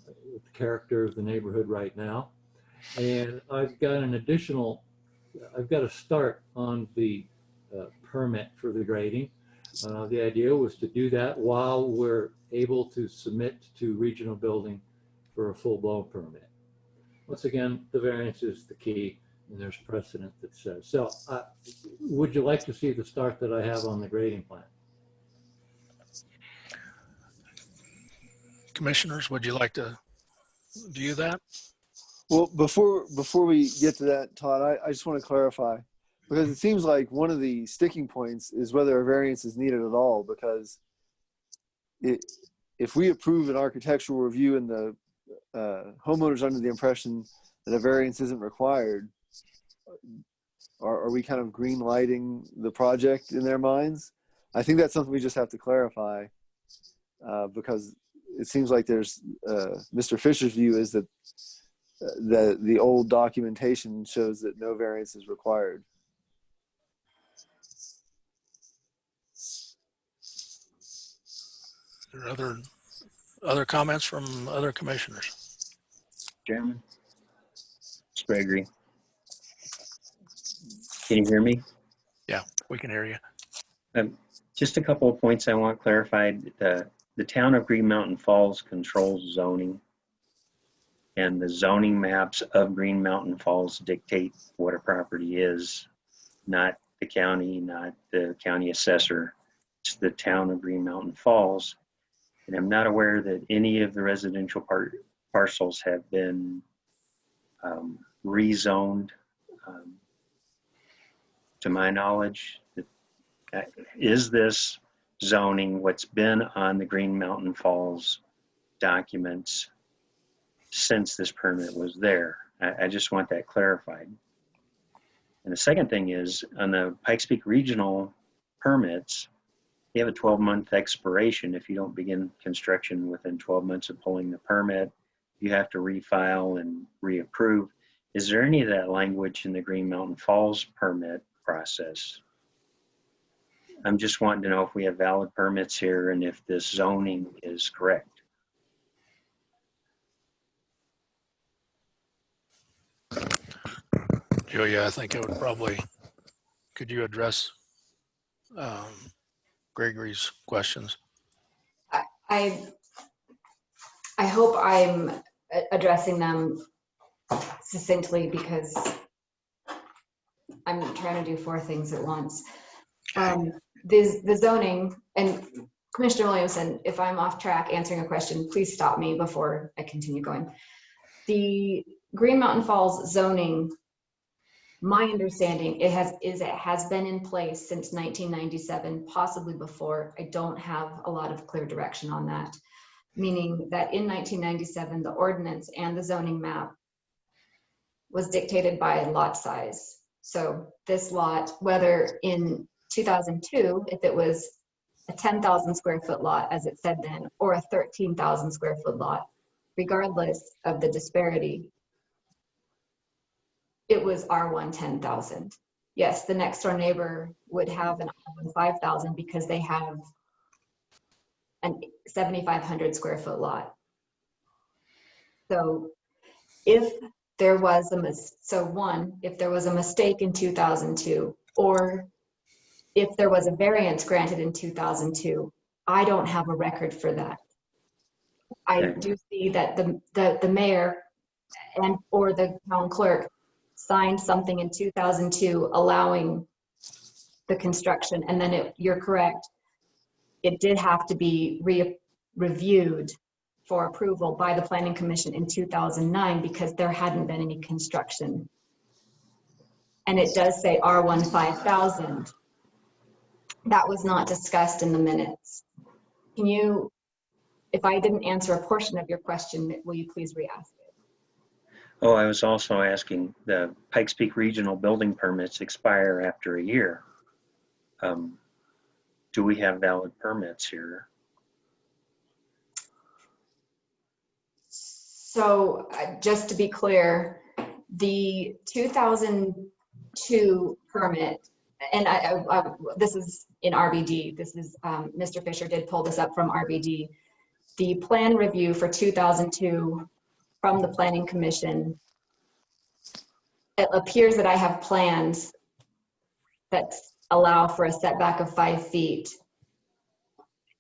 character of the neighborhood right now. And I've got a start on the permit for the grading. The idea was to do that while we're able to submit to regional building for a full-blown permit. once again, the variance is the key, and there's precedent that says. So would you like to see the start that I have on the grading plan? Commissioners, would you like to view that? Well, before we get to that, Todd, I just want to clarify, because it seems like one of the sticking points is whether a variance is needed at all, because if we approve an architectural review and the homeowner's under the impression that a variance isn't required, are we kind of green lighting the project in their minds? I think that's something we just have to clarify, because it seems like there's Mr. Fisher's view is that the old documentation shows that no variance is required. Are there other comments from other commissioners? Chairman, it's Gregory. Can you hear me? Yeah, we can hear you. Just a couple of points I want clarified. The town of Green Mountain Falls controls zoning, and the zoning maps of Green Mountain Falls dictate what a property is, not the county, not the county assessor. It's the town of Green Mountain Falls. And I'm not aware that any of the residential parcels have been rezoned. To my knowledge, is this zoning what's been on the Green Mountain Falls documents since this permit was there? I just want that clarified. And the second thing is, on the Pikes Peak Regional permits, you have a 12-month expiration. If you don't begin construction within 12 months of pulling the permit, you have to refile and reapprove. Is there any of that language in the Green Mountain Falls permit process? I'm just wanting to know if we have valid permits here and if this zoning is correct. Julia, I think I would probably, could you address Gregory's questions? I hope I'm addressing them succinctly, because I'm trying to do 4 things at once. The zoning, and Commissioner Williamson, if I'm off track answering a question, please stop me before I continue going. The Green Mountain Falls zoning, my understanding, it has been in place since 1997, possibly before. I don't have a lot of clear direction on that, meaning that in 1997, the ordinance and the zoning map was dictated by lot size. So this lot, whether in 2002, if it was a 10,000 square foot lot, as it said then, or a 13,000 square foot lot, regardless of the disparity, it was R1 10,000. Yes, the next door neighbor would have an R1 5,000 because they have an 7,500 square foot lot. So if there was if there was a mistake in 2002, or if there was a variance granted in 2002, I don't have a record for that. I do see that the mayor and or the town clerk signed something in 2002 allowing the construction, and then you're correct, it did have to be reviewed for approval by the Planning Commission in 2009 because there hadn't been any construction. And it does say R1 5,000. That was not discussed in the minutes. Can you, if I didn't answer a portion of your question, will you please re-ask it? Oh, I was also asking, the Pikes Peak Regional building permits expire after a year. Do we have valid permits here? So just to be clear, the 2002 permit, and this is in RBD, this is, Mr. Fisher did pull this up from RBD. The plan review for 2002 from the Planning Commission, it appears that I have plans that allow for a setback of 5 feet.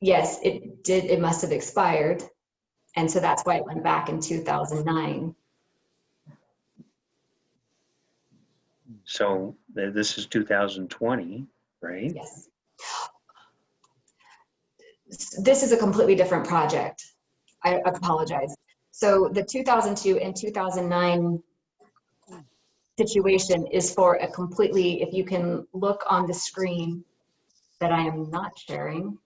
Yes, it must have expired. And so that's why it went back in 2009. So this is 2020, right? Yes. This is a completely different project. I apologize. So the 2002 and 2009 situation is for a completely, if you can look on the screen that I am not sharing.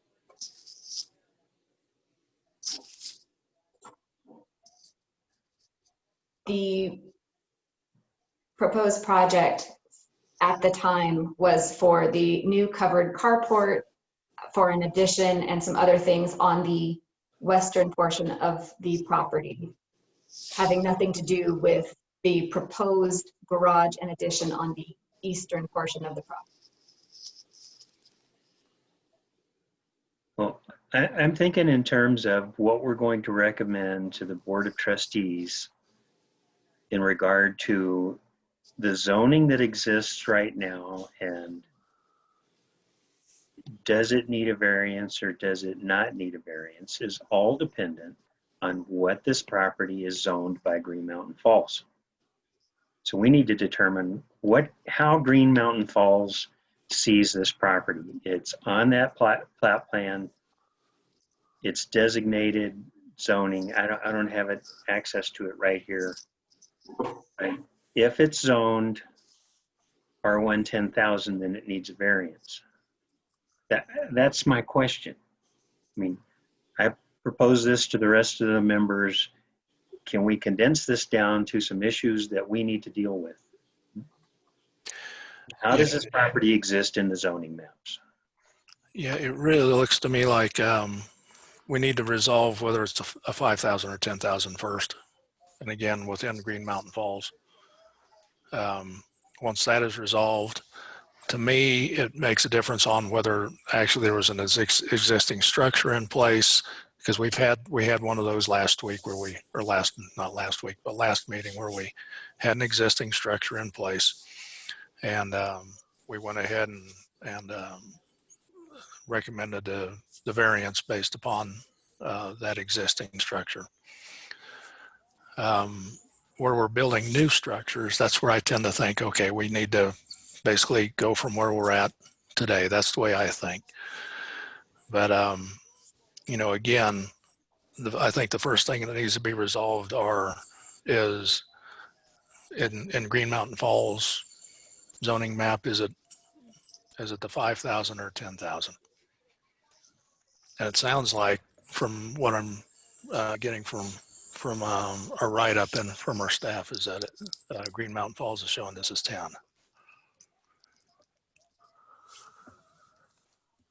The proposed project at the time was for the new covered carport, for an addition and some other things on the western portion of the property, having nothing to do with the proposed garage and addition on the eastern portion of the property. Well, I'm thinking in terms of what we're going to recommend to the Board of Trustees in regard to the zoning that exists right now, and does it need a variance or does it not need a variance, is all dependent on what this property is zoned by Green Mountain Falls. So we need to determine how Green Mountain Falls sees this property. It's on that plat plan. It's designated zoning. I don't have access to it right here. Right? If it's zoned R1 10,000, then it needs a variance. That's my question. I mean, I propose this to the rest of the members. Can we condense this down to some issues that we need to deal with? How does this property exist in the zoning maps? Yeah, it really looks to me like we need to resolve whether it's a 5,000 or 10,000 first. And again, within Green Mountain Falls. Once that is resolved, to me, it makes a difference on whether actually there was an existing structure in place, because we had one of those last week where not last week, but last meeting where we had an existing structure in place. And we went ahead and recommended the variance based upon that existing structure. Where we're building new structures, that's where I tend to think, okay, we need to basically go from where we're at today. That's the way I think. But, again, I think the first thing that needs to be resolved is in Green Mountain Falls zoning map, is it the 5,000 or 10,000? And it sounds like, from what I'm getting from our write-up and from our staff, is that Green Mountain Falls is showing this as 10.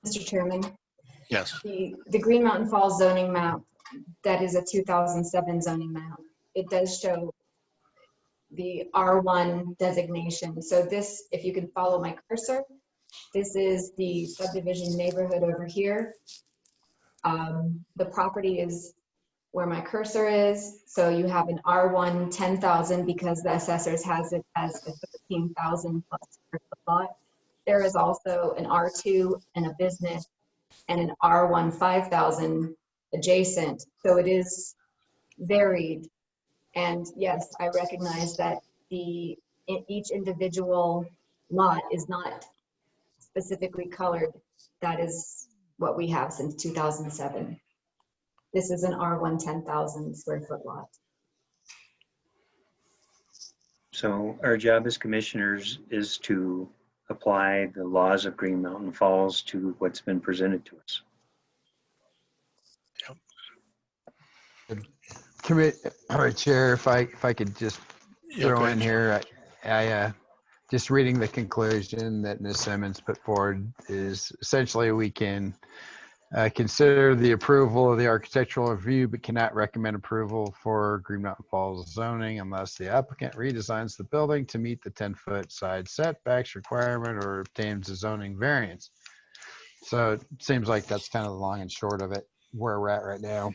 Mr. Chairman, Yes. the Green Mountain Falls zoning map, that is a 2007 zoning map. It does show the R1 designation. So this, if you can follow my cursor, this is the subdivision neighborhood over here. The property is where my cursor is. So you have an R1 10,000 because the assessors has it as a 13,000 plus square foot lot. There is also an R2 and a business and an R1 5,000 adjacent. So it is varied. And yes, I recognize that each individual lot is not specifically colored. That is what we have since 2007. This is an R1 10,000 square foot lot. So our job as commissioners is to apply the laws of Green Mountain Falls to what's been presented to us. Chair, if I could just throw in here, I just reading the conclusion that Ms. Simmons put forward is essentially we can consider the approval of the architectural review, but cannot recommend approval for Green Mountain Falls zoning unless the applicant redesigns the building to meet the 10-foot side setbacks requirement or obtains a zoning variance. So it seems like that's kind of the long and short of it, where we're at right now.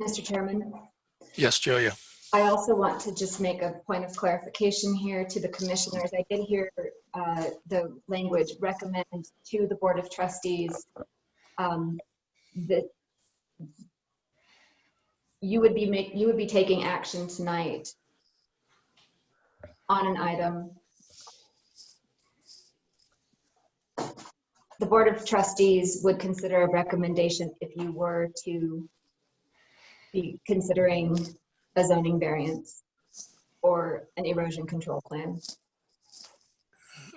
Mr. Chairman? Yes, Julia. I also want to just make a point of clarification here to the commissioners. I did hear the language recommend to the Board of Trustees that you would be taking action tonight on an item. The Board of Trustees would consider a recommendation if you were to be considering a zoning variance or an erosion control plan.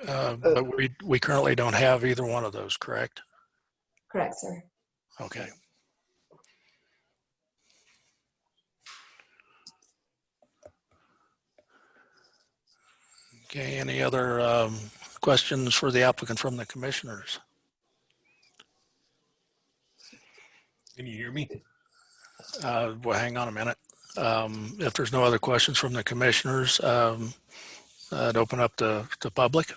But we currently don't have either one of those, correct? Correct, sir. Okay. Okay, any other questions for the applicant from the commissioners? Can you hear me? Well, hang on a minute. If there's no other questions from the commissioners, I'd open up to public.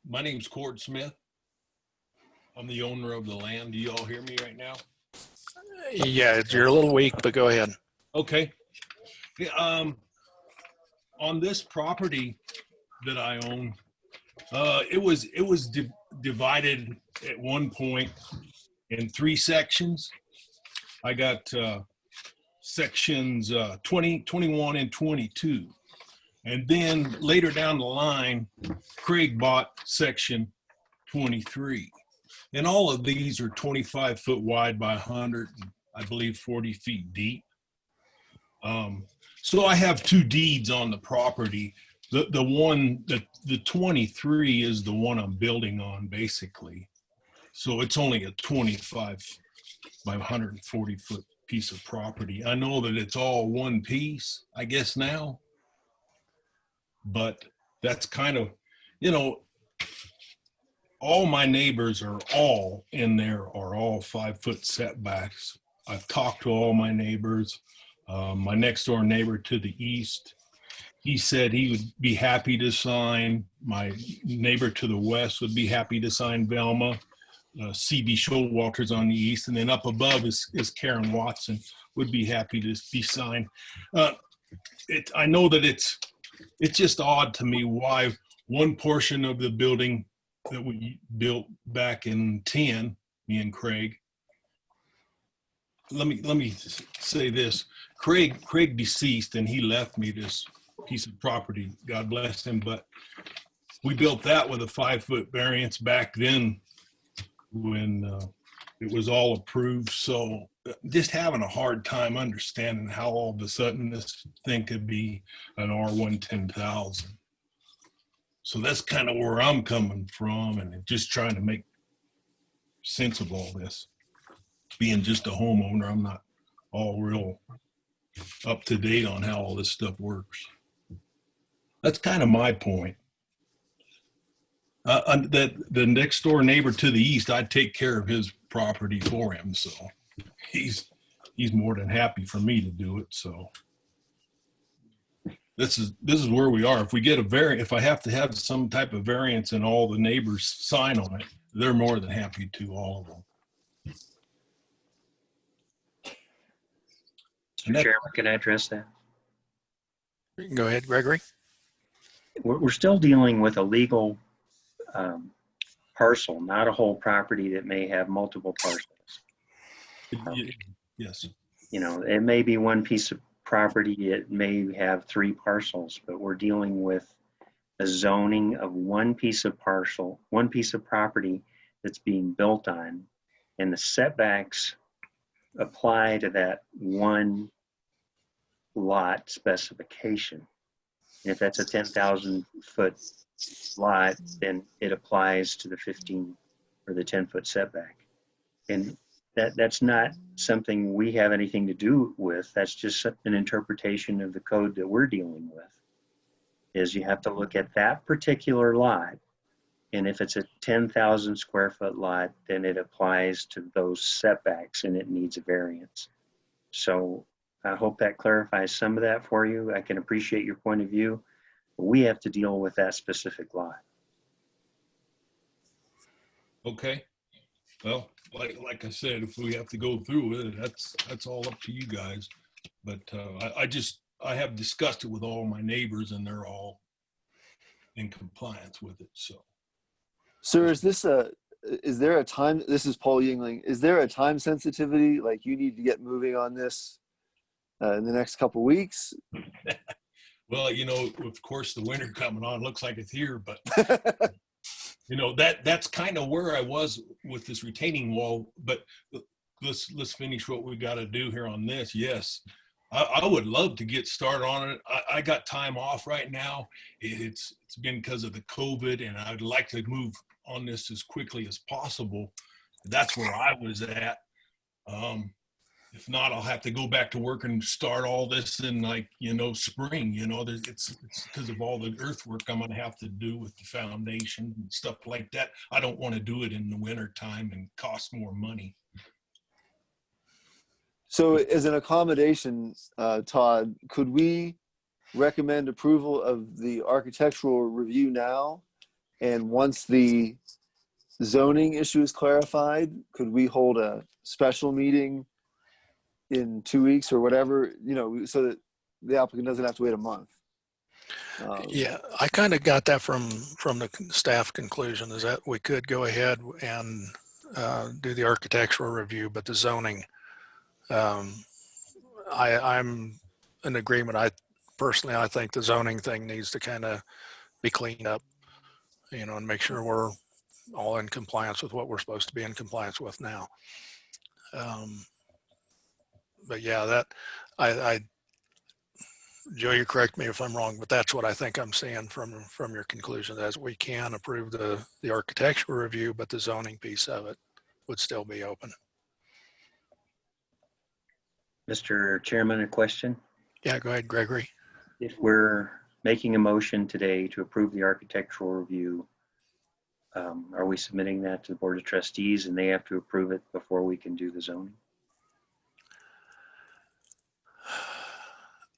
My name's Cord Smith. I'm the owner of the land. Do you all hear me right now? Yeah, you're a little weak, but go ahead. Okay. Yeah, on this property that I own, it was divided at one point in 3 sections. I got sections 20, 21, and 22. And then later down the line, Craig bought section 23. And all of these are 25 foot wide by 100, I believe 40 feet deep. So I have 2 deeds on the property. The 23 is the one I'm building on, basically. So it's only a 25 by 140 foot piece of property. I know that it's all one piece, I guess now, but that's kind of, you know, all my neighbors are all in there are all 5 foot setbacks. I've talked to all my neighbors. My next door neighbor to the east, he said he would be happy to sign. My neighbor to the west would be happy to sign Velma. CB Showalter's on the east, and then up above is Karen Watson, would be happy to be signed. I know that it's just odd to me why one portion of the building that we built back in 10, me and Craig. Let me say this. Craig deceased, and he left me this piece of property. God bless him. But we built that with a 5 foot variance back then when it was all approved. So just having a hard time understanding how all of a sudden this thing could be an R1 10,000. So that's kind of where I'm coming from, and just trying to make sense of all this. Being just a homeowner, I'm not all real up to date on how all this stuff works. That's kind of my point. That the next door neighbor to the east, I'd take care of his property for him, so he's more than happy for me to do it. So this is where we are. If we get a variant, if I have to have some type of variance and all the neighbors sign on it, they're more than happy to, all of them. Mr. Chairman, can I address that? Go ahead, Gregory. We're still dealing with a legal parcel, not a whole property that may have multiple parcels. Yes. You know, it may be one piece of property, it may have 3 parcels, but we're dealing with a zoning of one piece of property that's being built on, and the setbacks apply to that one lot specification. And if that's a 10,000 foot lot, then it applies to the 15 or the 10 foot setback. And that's not something we have anything to do with. That's just an interpretation of the code that we're dealing with. Is you have to look at that particular lot, and if it's a 10,000 square foot lot, then it applies to those setbacks and it needs a variance. So I hope that clarifies some of that for you. I can appreciate your point of view, but we have to deal with that specific lot. Okay. Well, like I said, if we have to go through it, that's all up to you guys. But I have discussed it with all my neighbors, and they're all in compliance with it. So, Sir, is this is there a time, this is Paul Yingling, is there a time sensitivity? Like you need to get moving on this in the next couple weeks? Well, you know, of course, the winter coming on looks like it's here, but you know, that's kind of where I was with this retaining wall. But let's finish what we got to do here on this. Yes, I would love to get started on it. I got time off right now. It's been because of the COVID, and I'd like to move on this as quickly as possible. That's where I was at. If not, I'll have to go back to work and start all this in, like, you know, spring. You know, it's because of all the earthwork I'm going to have to do with the foundation and stuff like that. I don't want to do it in the winter time and cost more money. So as an accommodation, Todd, could we recommend approval of the architectural review now? And once the zoning issue is clarified, could we hold a special meeting in 2 weeks or whatever, you know, so that the applicant doesn't have to wait a month? Yeah, I kind of got that from the staff conclusion, is that we could go ahead and do the architectural review, but the zoning, I'm in agreement. I think the zoning thing needs to kind of be cleaned up, you know, and make sure we're all in compliance with what we're supposed to be in compliance with now. But yeah, Joe, you correct me if I'm wrong, but that's what I think I'm seeing from your conclusion, as we can approve the architectural review, but the zoning piece of it would still be open. Mr. Chairman, a question. Yeah, go ahead, Gregory. If we're making a motion today to approve the architectural review, are we submitting that to the Board of Trustees and they have to approve it before we can do the zoning?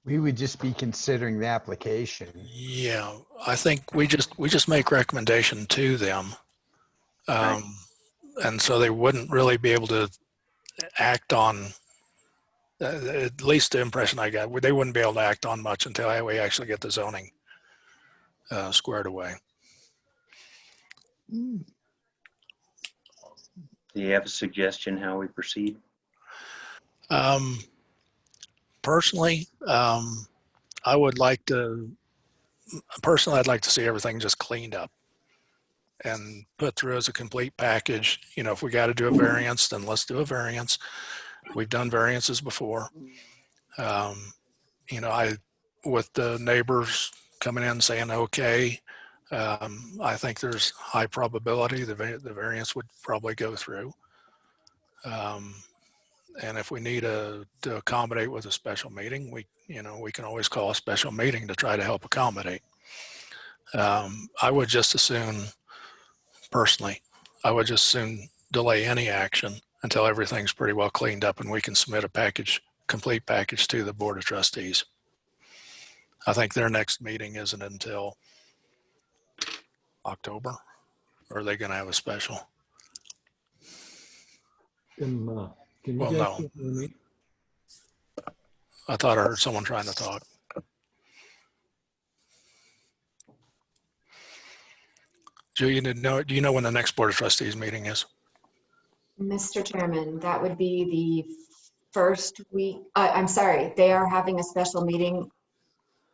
We would just be considering the application. Yeah, I think we just make recommendation to them. Right. And so they wouldn't really be able to act on, at least the impression I got, they wouldn't be able to act on much until we actually get the zoning squared away. Do you have a suggestion how we proceed? Personally, I'd like to see everything just cleaned up and put through as a complete package. You know, if we got to do a variance, then let's do a variance. We've done variances before. You know, with the neighbors coming in saying, okay, I think there's high probability the variance would probably go through. And if we need to accommodate with a special meeting, we can always call a special meeting to try to help accommodate. I would just as soon, personally, delay any action until everything's pretty well cleaned up and we can submit a complete package to the Board of Trustees. I think their next meeting isn't until October, or are they going to have a special? Can you Well, guys no. hear me? I thought I heard someone trying to talk. Julia, do you know when the next Board of Trustees meeting is? Mr. Chairman, that would be the first week. I'm sorry, they are having a special meeting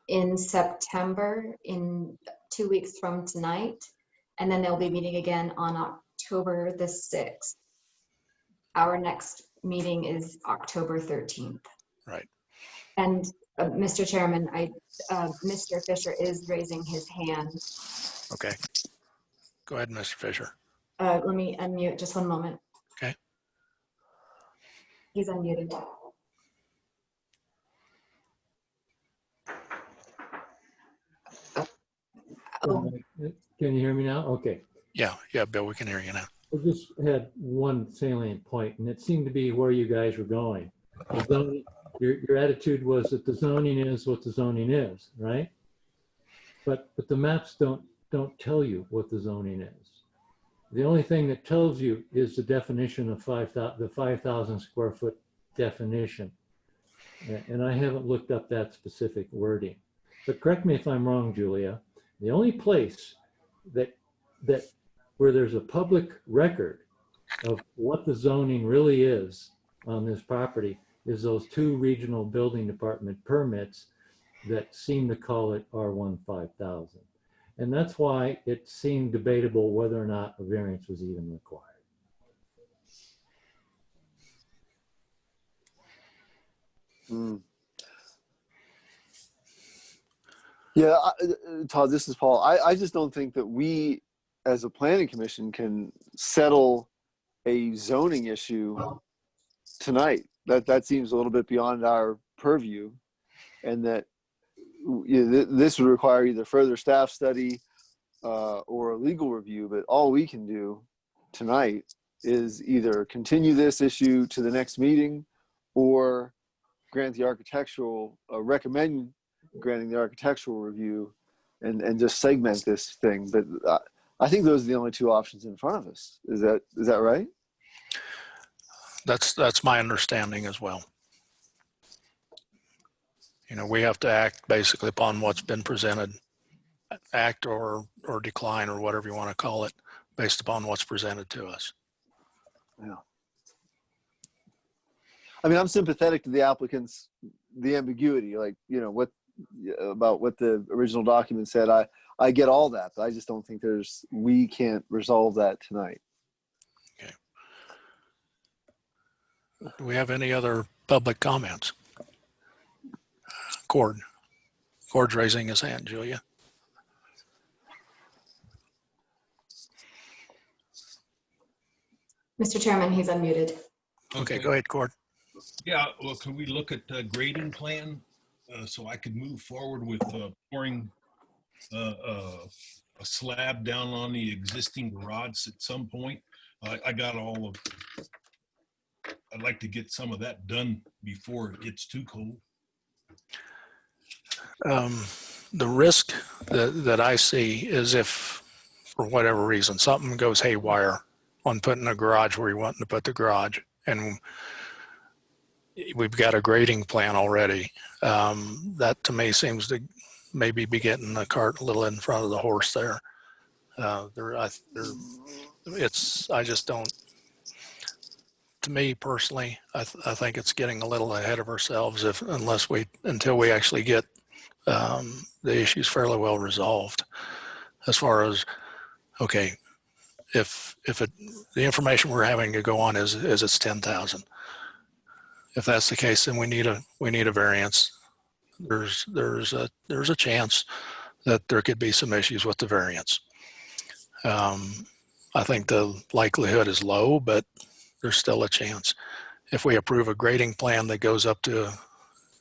in September, in 2 weeks from tonight. And then they'll be meeting again on October the 6th. Our next meeting is October 13th. Right. And Mr. Chairman, Mr. Fisher is raising his hand. Okay. Go ahead, Mr. Fisher. Let me unmute just one moment. Okay. He's unmuted. Oh, Can you hear me now? Okay. Yeah, Bill, we can hear you now. I just had one salient point, and it seemed to be where you guys were going. The zoning, your attitude was that the zoning is what the zoning is, right? But the maps don't tell you what the zoning is. The only thing that tells you is the definition of the 5,000 square foot definition. And I haven't looked up that specific wording. But correct me if I'm wrong, Julia. The only place that where there's a public record of what the zoning really is on this property is those 2 regional building department permits that seem to call it R1 5000. And that's why it seemed debatable whether or not a variance was even required. Mm. Yeah, Todd, this is Paul. I just don't think that we, as a planning commission, can settle a zoning issue tonight. That seems a little bit beyond our purview, and that this would require either further staff study or a legal review. But all we can do tonight is either continue this issue to the next meeting or grant the architectural, recommend granting the architectural review and just segment this thing. But I think those are the only 2 options in front of us. Is that right? That's my understanding as well. You know, we have to act basically upon what's been presented, act or decline or whatever you want to call it, based upon what's presented to us. Yeah. I mean, I'm sympathetic to the applicants, the ambiguity, like, you know, about what the original document said. I get all that, but I just don't think we can't resolve that tonight. Okay. Do we have any other public comments? Gord's raising his hand, Julia. Mr. Chairman, he's unmuted. Okay, go ahead, Gord. Yeah, well, could we look at the grading plan so I could move forward with pouring a slab down on the existing garage at some point? I got I'd like to get some of that done before it gets too cold. The risk that I see is if, for whatever reason, something goes haywire on putting a garage where you want to put the garage, and we've got a grading plan already. That to me seems to maybe be getting the cart a little in front of the horse there. I just don't, to me personally, I think it's getting a little ahead of ourselves until we actually get the issues fairly well resolved. As far as, okay, if the information we're having to go on is it's 10,000. If that's the case, then we need a variance. There's a chance that there could be some issues with the variance. I think the likelihood is low, but there's still a chance. If we approve a grading plan that goes up to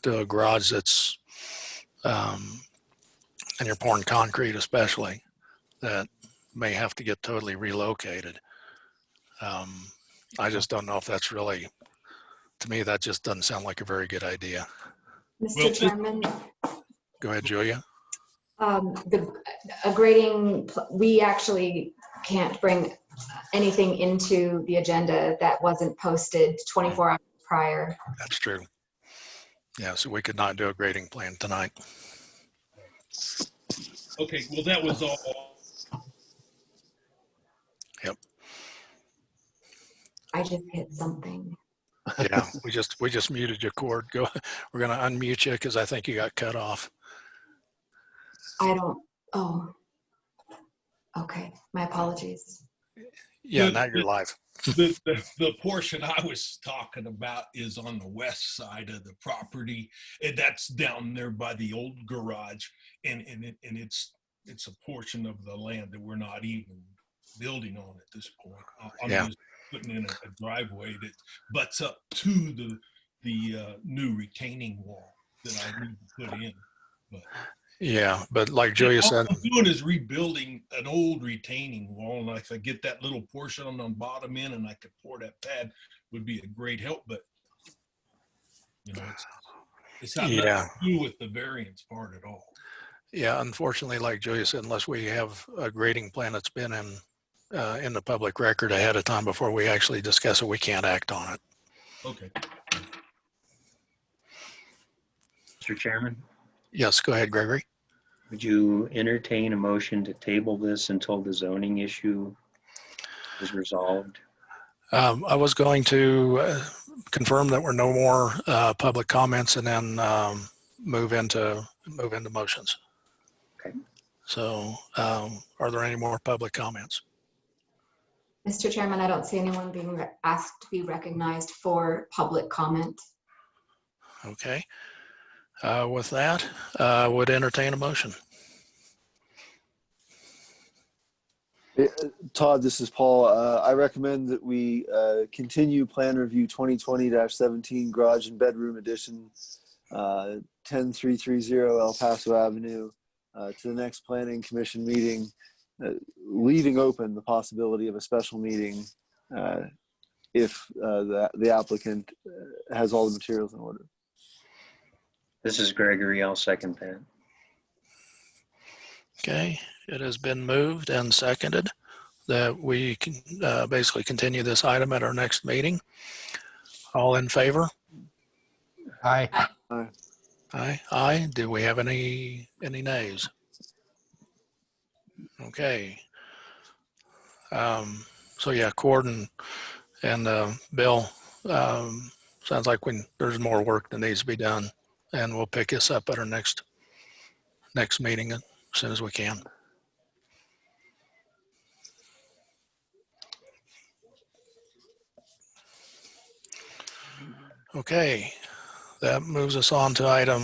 a garage that's, and you're pouring concrete especially, that may have to get totally relocated. I just don't know if that's really, to me, that just doesn't sound like a very good idea. Mr. Chairman, Go ahead, Julia. we actually can't bring anything into the agenda that wasn't posted 24 hours prior. That's true. Yeah, so we could not do a grading plan tonight. Okay, well, that was all. Yep. I just hit something. Yeah, we just muted your cord. We're gonna unmute you because I think you got cut off. Oh, okay. My apologies. Yeah, now you're live. The portion I was talking about is on the west side of the property, and that's down there by the old garage, and it's a portion of the land that we're not even building on at this point. I'm just putting in a driveway that butts up to the new retaining wall that I need to put in. But yeah, but like Julia said, all I'm doing is rebuilding an old retaining wall, and if I get that little portion on the bottom in and I could pour that pad, would be a great help. But you know, it's not nothing to do with the variance part at all. Yeah, unfortunately, like Julia said, unless we have a grading plan that's been in the public record ahead of time before we actually discuss it, we can't act on it. Okay. Mr. Chairman, Yes, go ahead, Gregory. would you entertain a motion to table this until the zoning issue is resolved. I was going to confirm that there were no more public comments and then move into motions. Okay. So are there any more public comments? Mr. Chairman, I don't see anyone being asked to be recognized for public comment. Okay. With that, I would entertain a motion. Todd, this is Paul. I recommend that we continue plan review 2020-17 garage and bedroom addition, 10330 El Paso Avenue, to the next planning commission meeting, leaving open the possibility of a special meeting if the applicant has all the materials in order. This is Gregory. I'll second that. Okay. It has been moved and seconded that we can basically continue this item at our next meeting. All in favor? Aye. Aye. Aye. Aye. Do we have any nays? Okay. So yeah, Cord and Bill, sounds like there's more work that needs to be done, and we'll pick this up at our next meeting as soon as we can. Okay, that moves us on to item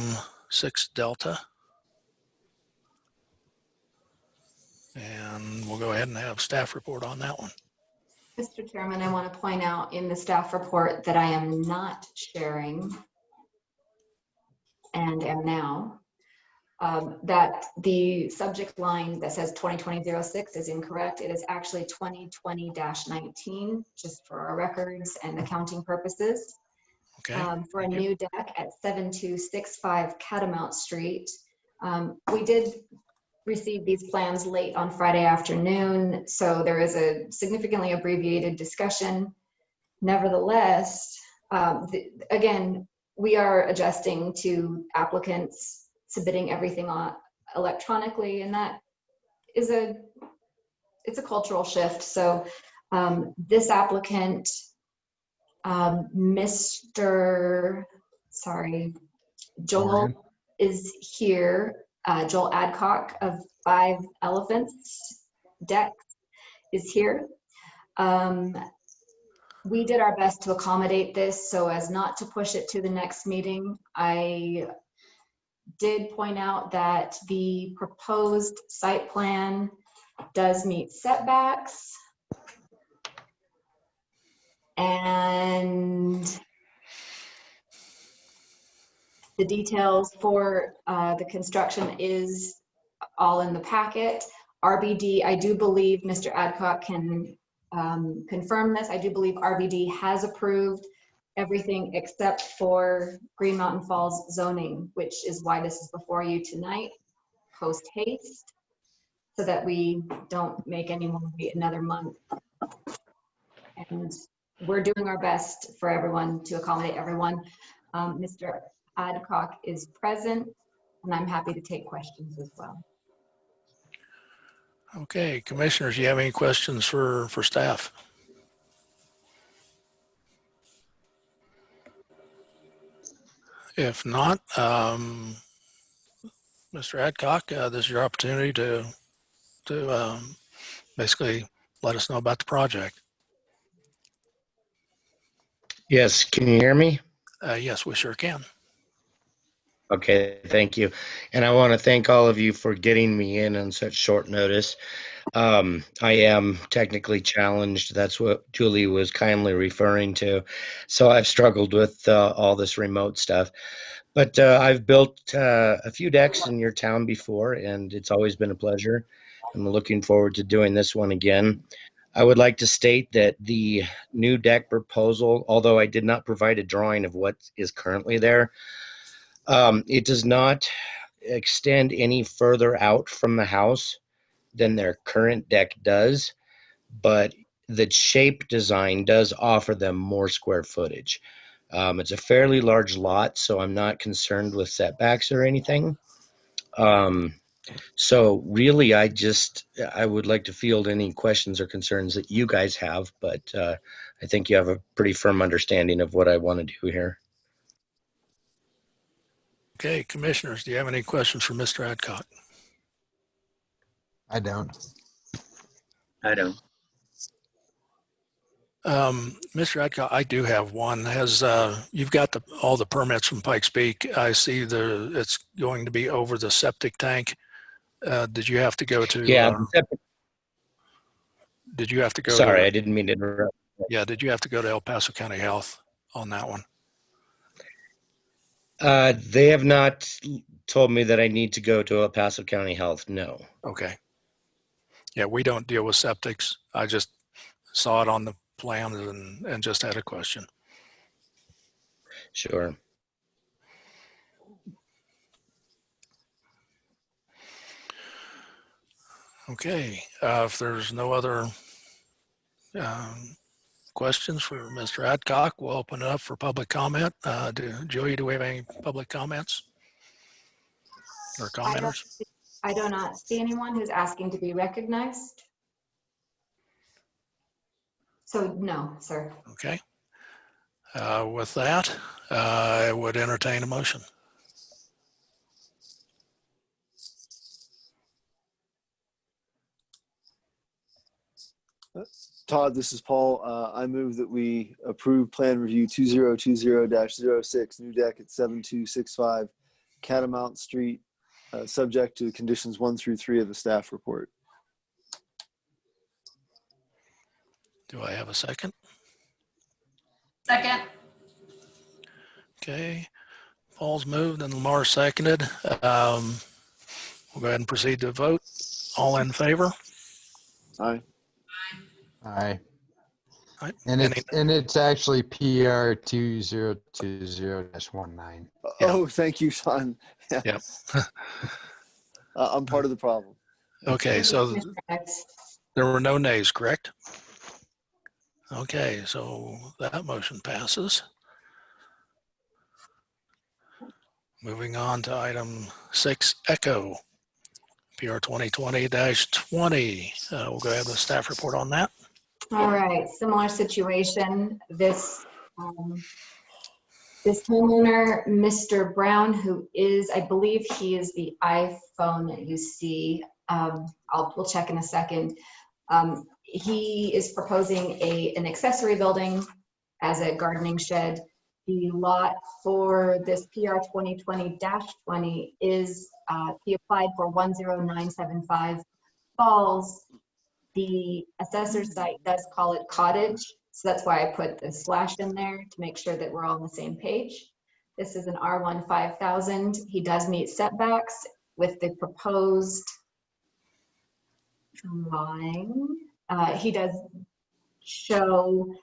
6 Delta. And we'll go ahead and have staff report on that one. Mr. Chairman, I want to point out in the staff report that I am not sharing, and am now, that the subject line that says 2020-06 is incorrect. It is actually 2020-19, just for our records and accounting purposes. Okay. For a new deck at 7265 Catamount Street. We did receive these plans late on Friday afternoon, so there is a significantly abbreviated discussion. Nevertheless, again, we are adjusting to applicants submitting everything on electronically, and that is it's a cultural shift. So this applicant, Joel is here. Joel Adcock of 5 Elephants Decks is here. We did our best to accommodate this so as not to push it to the next meeting. I did point out that the proposed site plan does meet setbacks, and the details for the construction is all in the packet. RBD, I do believe Mr. Adcock can confirm this. I do believe RBD has approved everything except for Green Mountain Falls zoning, which is why this is before you tonight, post haste, so that we don't make anyone wait another month. And we're doing our best for everyone to accommodate everyone. Mr. Adcock is present, and I'm happy to take questions as well. Okay, commissioners, you have any questions for staff? If not, Mr. Adcock, this is your opportunity to basically let us know about the project. Yes, can you hear me? Yes, we sure can. Okay, thank you. And I want to thank all of you for getting me in on such short notice. I am technically challenged. That's what Julie was kindly referring to. So I've struggled with all this remote stuff. But I've built a few decks in your town before, and it's always been a pleasure. I'm looking forward to doing this one again. I would like to state that the new deck proposal, although I did not provide a drawing of what is currently there, it does not extend any further out from the house than their current deck does, but the shape design does offer them more square footage. It's a fairly large lot, so I'm not concerned with setbacks or anything. So really, I would like to field any questions or concerns that you guys have, but I think you have a pretty firm understanding of what I want to do here. Okay, commissioners, do you have any questions for Mr. Adcock? I don't. I don't. Mr. Adcock, I do have one. You've got all the permits from Pikes Peak. I see it's going to be over the septic tank. Did you have to go to? Yeah. Did you have to go? Sorry, I didn't mean to interrupt. Yeah. Did you have to go to El Paso County Health on that one? They have not told me that I need to go to El Paso County Health. No. Okay. Yeah, we don't deal with septics. I just saw it on the plan and just had a question. Sure. Okay. If there's no other questions for Mr. Adcock, we'll open it up for public comment. Julia, do we have any public comments or commenters? I do not see anyone who's asking to be recognized. So no, sir. Okay. With that, I would entertain a motion. Todd, this is Paul. I move that we approve plan review 2020-06, new deck at 7265 Catamount Street, subject to conditions 1 through 3 of the staff report. Do I have a second? Second. Okay. Paul's moved and Lamar seconded. We'll go ahead and proceed to a vote. All in favor? Aye. Aye. All right. And it's actually PR 2020-19. Oh, thank you, Sean. Yeah. Yep. I'm part of the problem. Okay, so there were no nays, correct? Okay, so that motion passes. Moving on to item 6, Echo, PR 2020-20. We'll go ahead with the staff report on that. All right, similar situation. This homeowner, Mr. Brown, who is, I believe he is the iPhone that you see. We'll check in a second. He is proposing an accessory building as a gardening shed. The lot for this PR 2020-20 is, he applied for 10975 Falls. The assessor site does call it cottage, so that's why I put the slash in there to make sure that we're all on the same page. This is an R1 5000. He does meet setbacks with the proposed line. He does show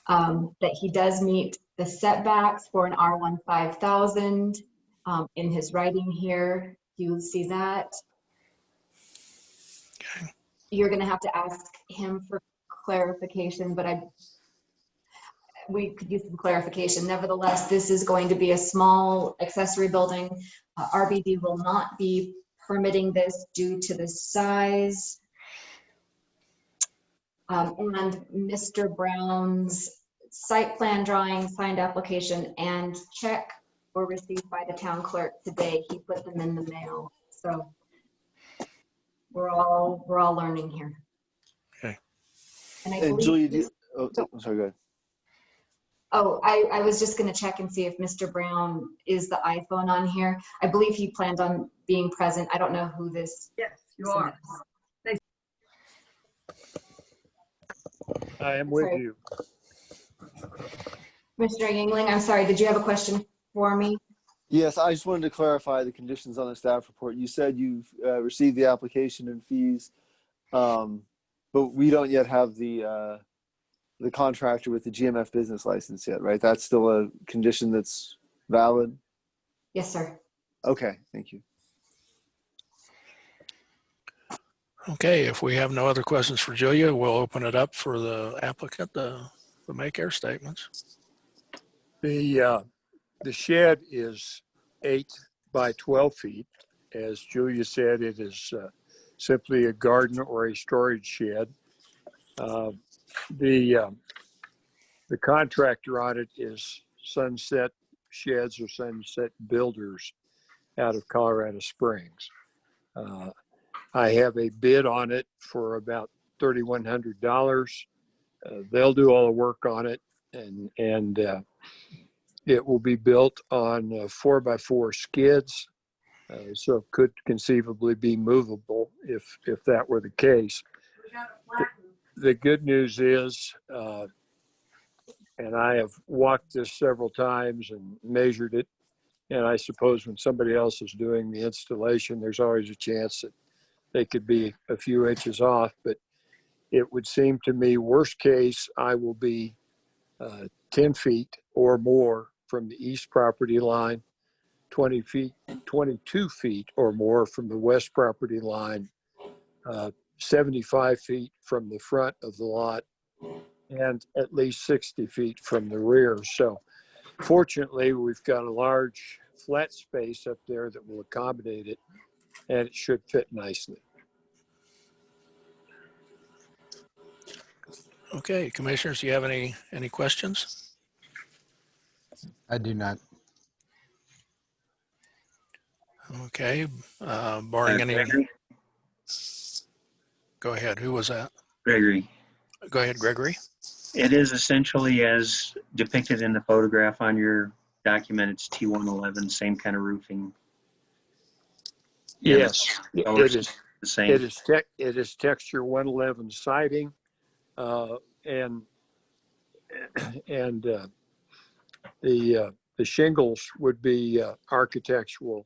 that he does meet the setbacks for an R1 5000 in his writing here. You'll see that. Okay. You're going to have to ask him for clarification, but we could use some clarification. Nevertheless, this is going to be a small accessory building. RBD will not be permitting this due to the size. And Mr. Brown's site plan drawing, signed application, and check were received by the town clerk today. He put them in the mail. So we're all learning here. Okay. And I And believe Julia, I'm sorry, go ahead. Oh, I was just going to check and see if Mr. Brown is the iPhone on here. I believe he planned on being present. I don't know who this. Yes, you are. I am with Sorry. you. Mr. Yingling, I'm sorry, did you have a question for me? Yes, I just wanted to clarify the conditions on the staff report. You said you've received the application and fees, but we don't yet have the contractor with the GMF business license yet, right? That's still a condition that's valid? Yes, sir. Okay, thank you. Okay, if we have no other questions for Julia, we'll open it up for the applicant to make their statements. The shed is 8 by 12 feet, As Julia said, it is simply a garden or a storage shed. The contractor on it is Sunset Sheds or Sunset Builders out of Colorado Springs. I have a bid on it for about $3,100. They'll do all the work on it, and it will be built on 4x4 skids, so it could conceivably be movable if that were the case. The good news is, and I have walked this several times and measured it, and I suppose when somebody else is doing the installation, there's always a chance that they could be a few inches off, but it would seem to me, worst case, I will be 10 feet or more from the east property line, 22 feet or more from the west property line, 75 feet from the front of the lot, and at least 60 feet from the rear. So fortunately, we've got a large flat space up there that will accommodate it, and it should fit nicely. Okay, commissioners, do you have any questions? I do not. Okay, barring any, Gregory? go ahead. Who was that? Gregory. Go ahead, Gregory. It is essentially as depicted in the photograph on your document. It's T111, same kind of roofing. Yes, it is the same. It is texture 111 siding, and the shingles would be architectural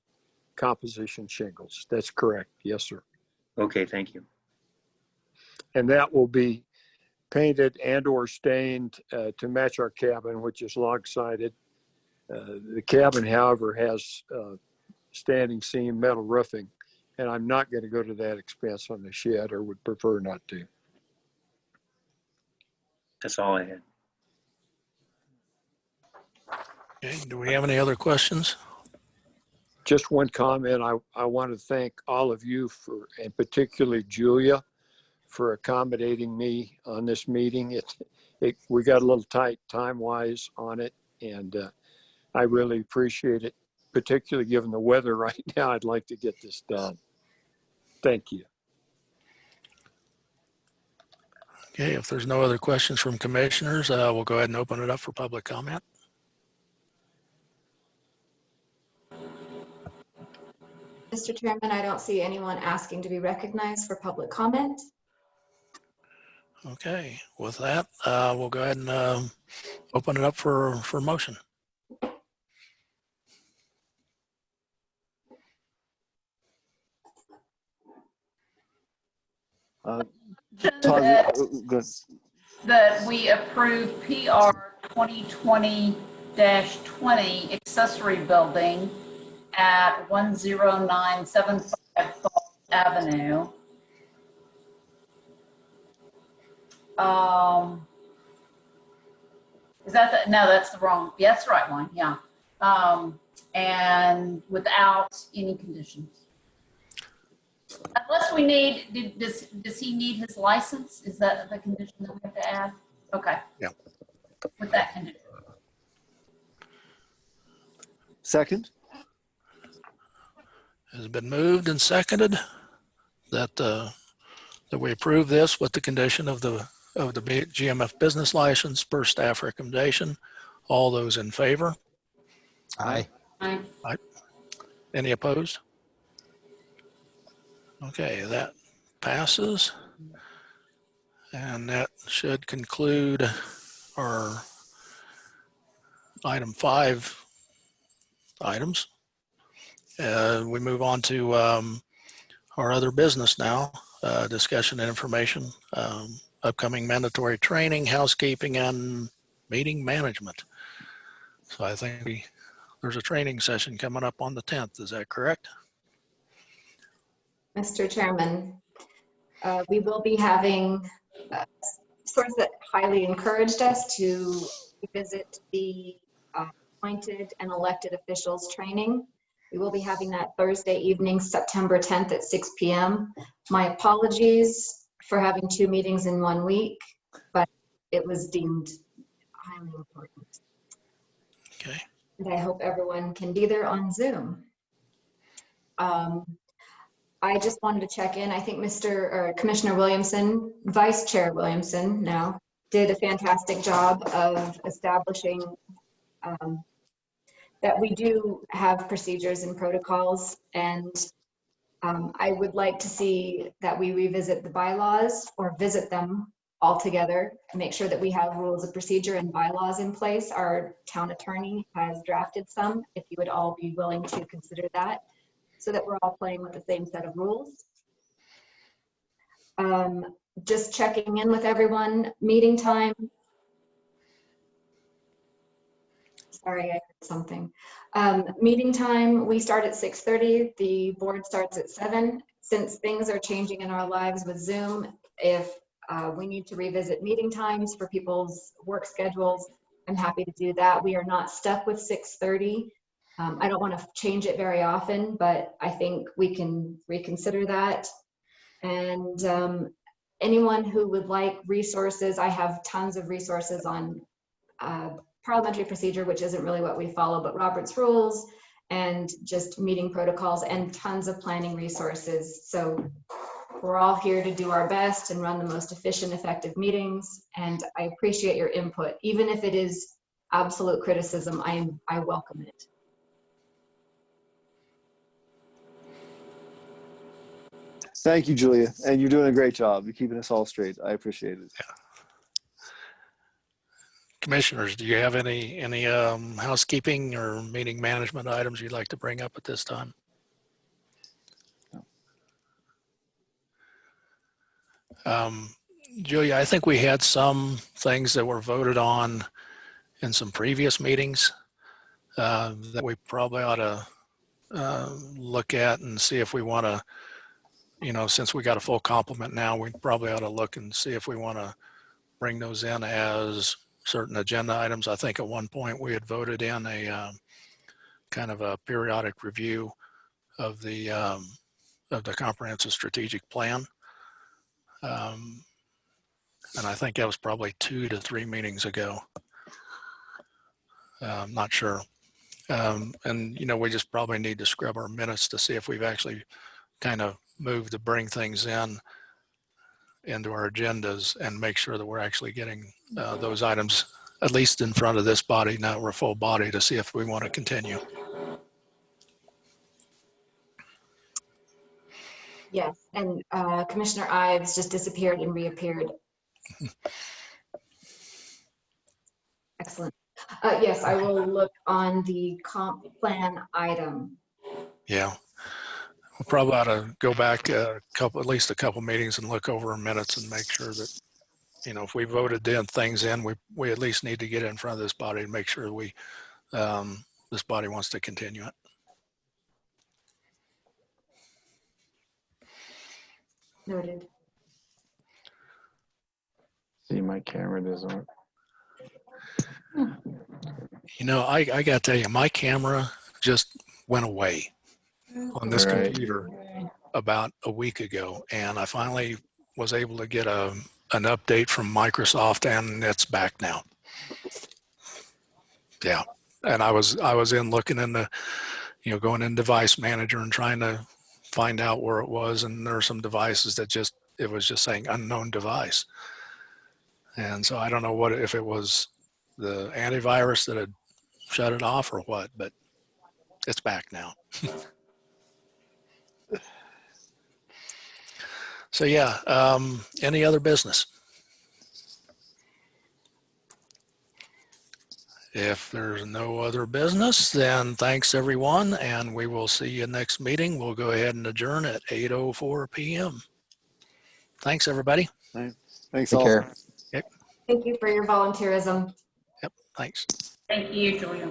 composition shingles. That's correct. Yes, sir. Okay, thank you. And that will be painted and or stained to match our cabin, which is log-sided. The cabin, however, has standing seam metal roofing, and I'm not going to go to that expense on the shed, or would prefer not to. That's all I had. Okay, do we have any other questions? Just one comment. I want to thank all of you for, and particularly Julia, for accommodating me on this meeting. We got a little tight time-wise on it, and I really appreciate it, particularly given the weather right now. I'd like to get this done. Thank you. Okay, if there's no other questions from commissioners, we'll go ahead and open it up for public comment. Mr. Chairman, I don't see anyone asking to be recognized for public comment. Okay, with that, we'll go ahead and open it up for motion. Todd, good. That we approve PR 2020-20 accessory building at 10975 Falls Avenue. Is that the, no, that's the wrong, yeah, that's the right one, yeah. And without any conditions. Unless we need, does he need his license? Is that the condition that we have to add? Okay. Yeah. With that condition. Second? Has been moved and seconded that that we approve this with the condition of the GMF business license per staff recommendation. All those in favor? Aye. Aye. Aye. Any opposed? Okay, that passes. And that should conclude our item 5 items. We move on to our other business now, discussion and information, upcoming mandatory training, housekeeping, and meeting management. So I think there's a training session coming up on the 10th. Is that correct? Mr. Chairman, we will be having a source that highly encouraged us to visit the appointed and elected officials training. We will be having that Thursday evening, September 10th at 6 p.m. My apologies for having 2 meetings in 1 week, but it was deemed highly important. Okay. And I hope everyone can be there on Zoom. I just wanted to check in. I think Commissioner Williamson, Vice Chair Williamson now, did a fantastic job of establishing that we do have procedures and protocols, and I would like to see that we revisit the bylaws or visit them altogether, make sure that we have rules of procedure and bylaws in place. Our town attorney has drafted some, if you would all be willing to consider that, so that we're all playing with the same set of rules. Just checking in with everyone, meeting time. Sorry, I heard something. Meeting time, we start at 6:30. The board starts at 7. Since things are changing in our lives with Zoom, if we need to revisit meeting times for people's work schedules, I'm happy to do that. We are not stuck with 6:30. I don't want to change it very often, but I think we can reconsider that. And anyone who would like resources, I have tons of resources on parliamentary procedure, which isn't really what we follow, but Robert's rules and just meeting protocols and tons of planning resources. So we're all here to do our best and run the most efficient, effective meetings. And I appreciate your input. Even if it is absolute criticism, I welcome it. Thank you, Julia. And you're doing a great job. You're keeping us all straight. I appreciate it. Yeah. Commissioners, do you have any housekeeping or meeting management items you'd like to bring up at this time? Julia, I think we had some things that were voted on in some previous meetings that we probably ought to look at and see if we want to, since we got a full complement now, we probably ought to look and see if we want to bring those in as certain agenda items. I think at one point we had voted in a kind of a periodic review of the comprehensive strategic plan. And I think that was probably 2 to 3 meetings ago. I'm not sure. And, we just probably need to scrub our minutes to see if we've actually kind of moved to bring things into our agendas and make sure that we're actually getting those items at least in front of this body. Now we're a full body to see if we want to continue. Yes, and Commissioner Ives just disappeared and reappeared. Excellent. Yes, I will look on the comp plan item. Yeah, we'll probably ought to go back at least a couple meetings and look over our minutes and make sure that, if we voted things in, we at least need to get in front of this body and make sure this body wants to continue it. Noted. See, my camera doesn't work. I got to tell you, my camera just went away on this computer about a week ago, and I finally was able to get an update from Microsoft, and it's back now. Yeah, and I was in looking in the, going in Device Manager and trying to find out where it was, and there are some devices that it was just saying unknown device, and so I don't know if it was the antivirus that had shut it off or what, but it's back now. So yeah, any other business? If there's no other business, then thanks everyone, and we will see you next meeting. We'll go ahead and adjourn at 8:04 p.m. Thanks everybody. Thanks Take all. care. Thank you for your volunteerism. Yep, thanks. Thank you, Julia.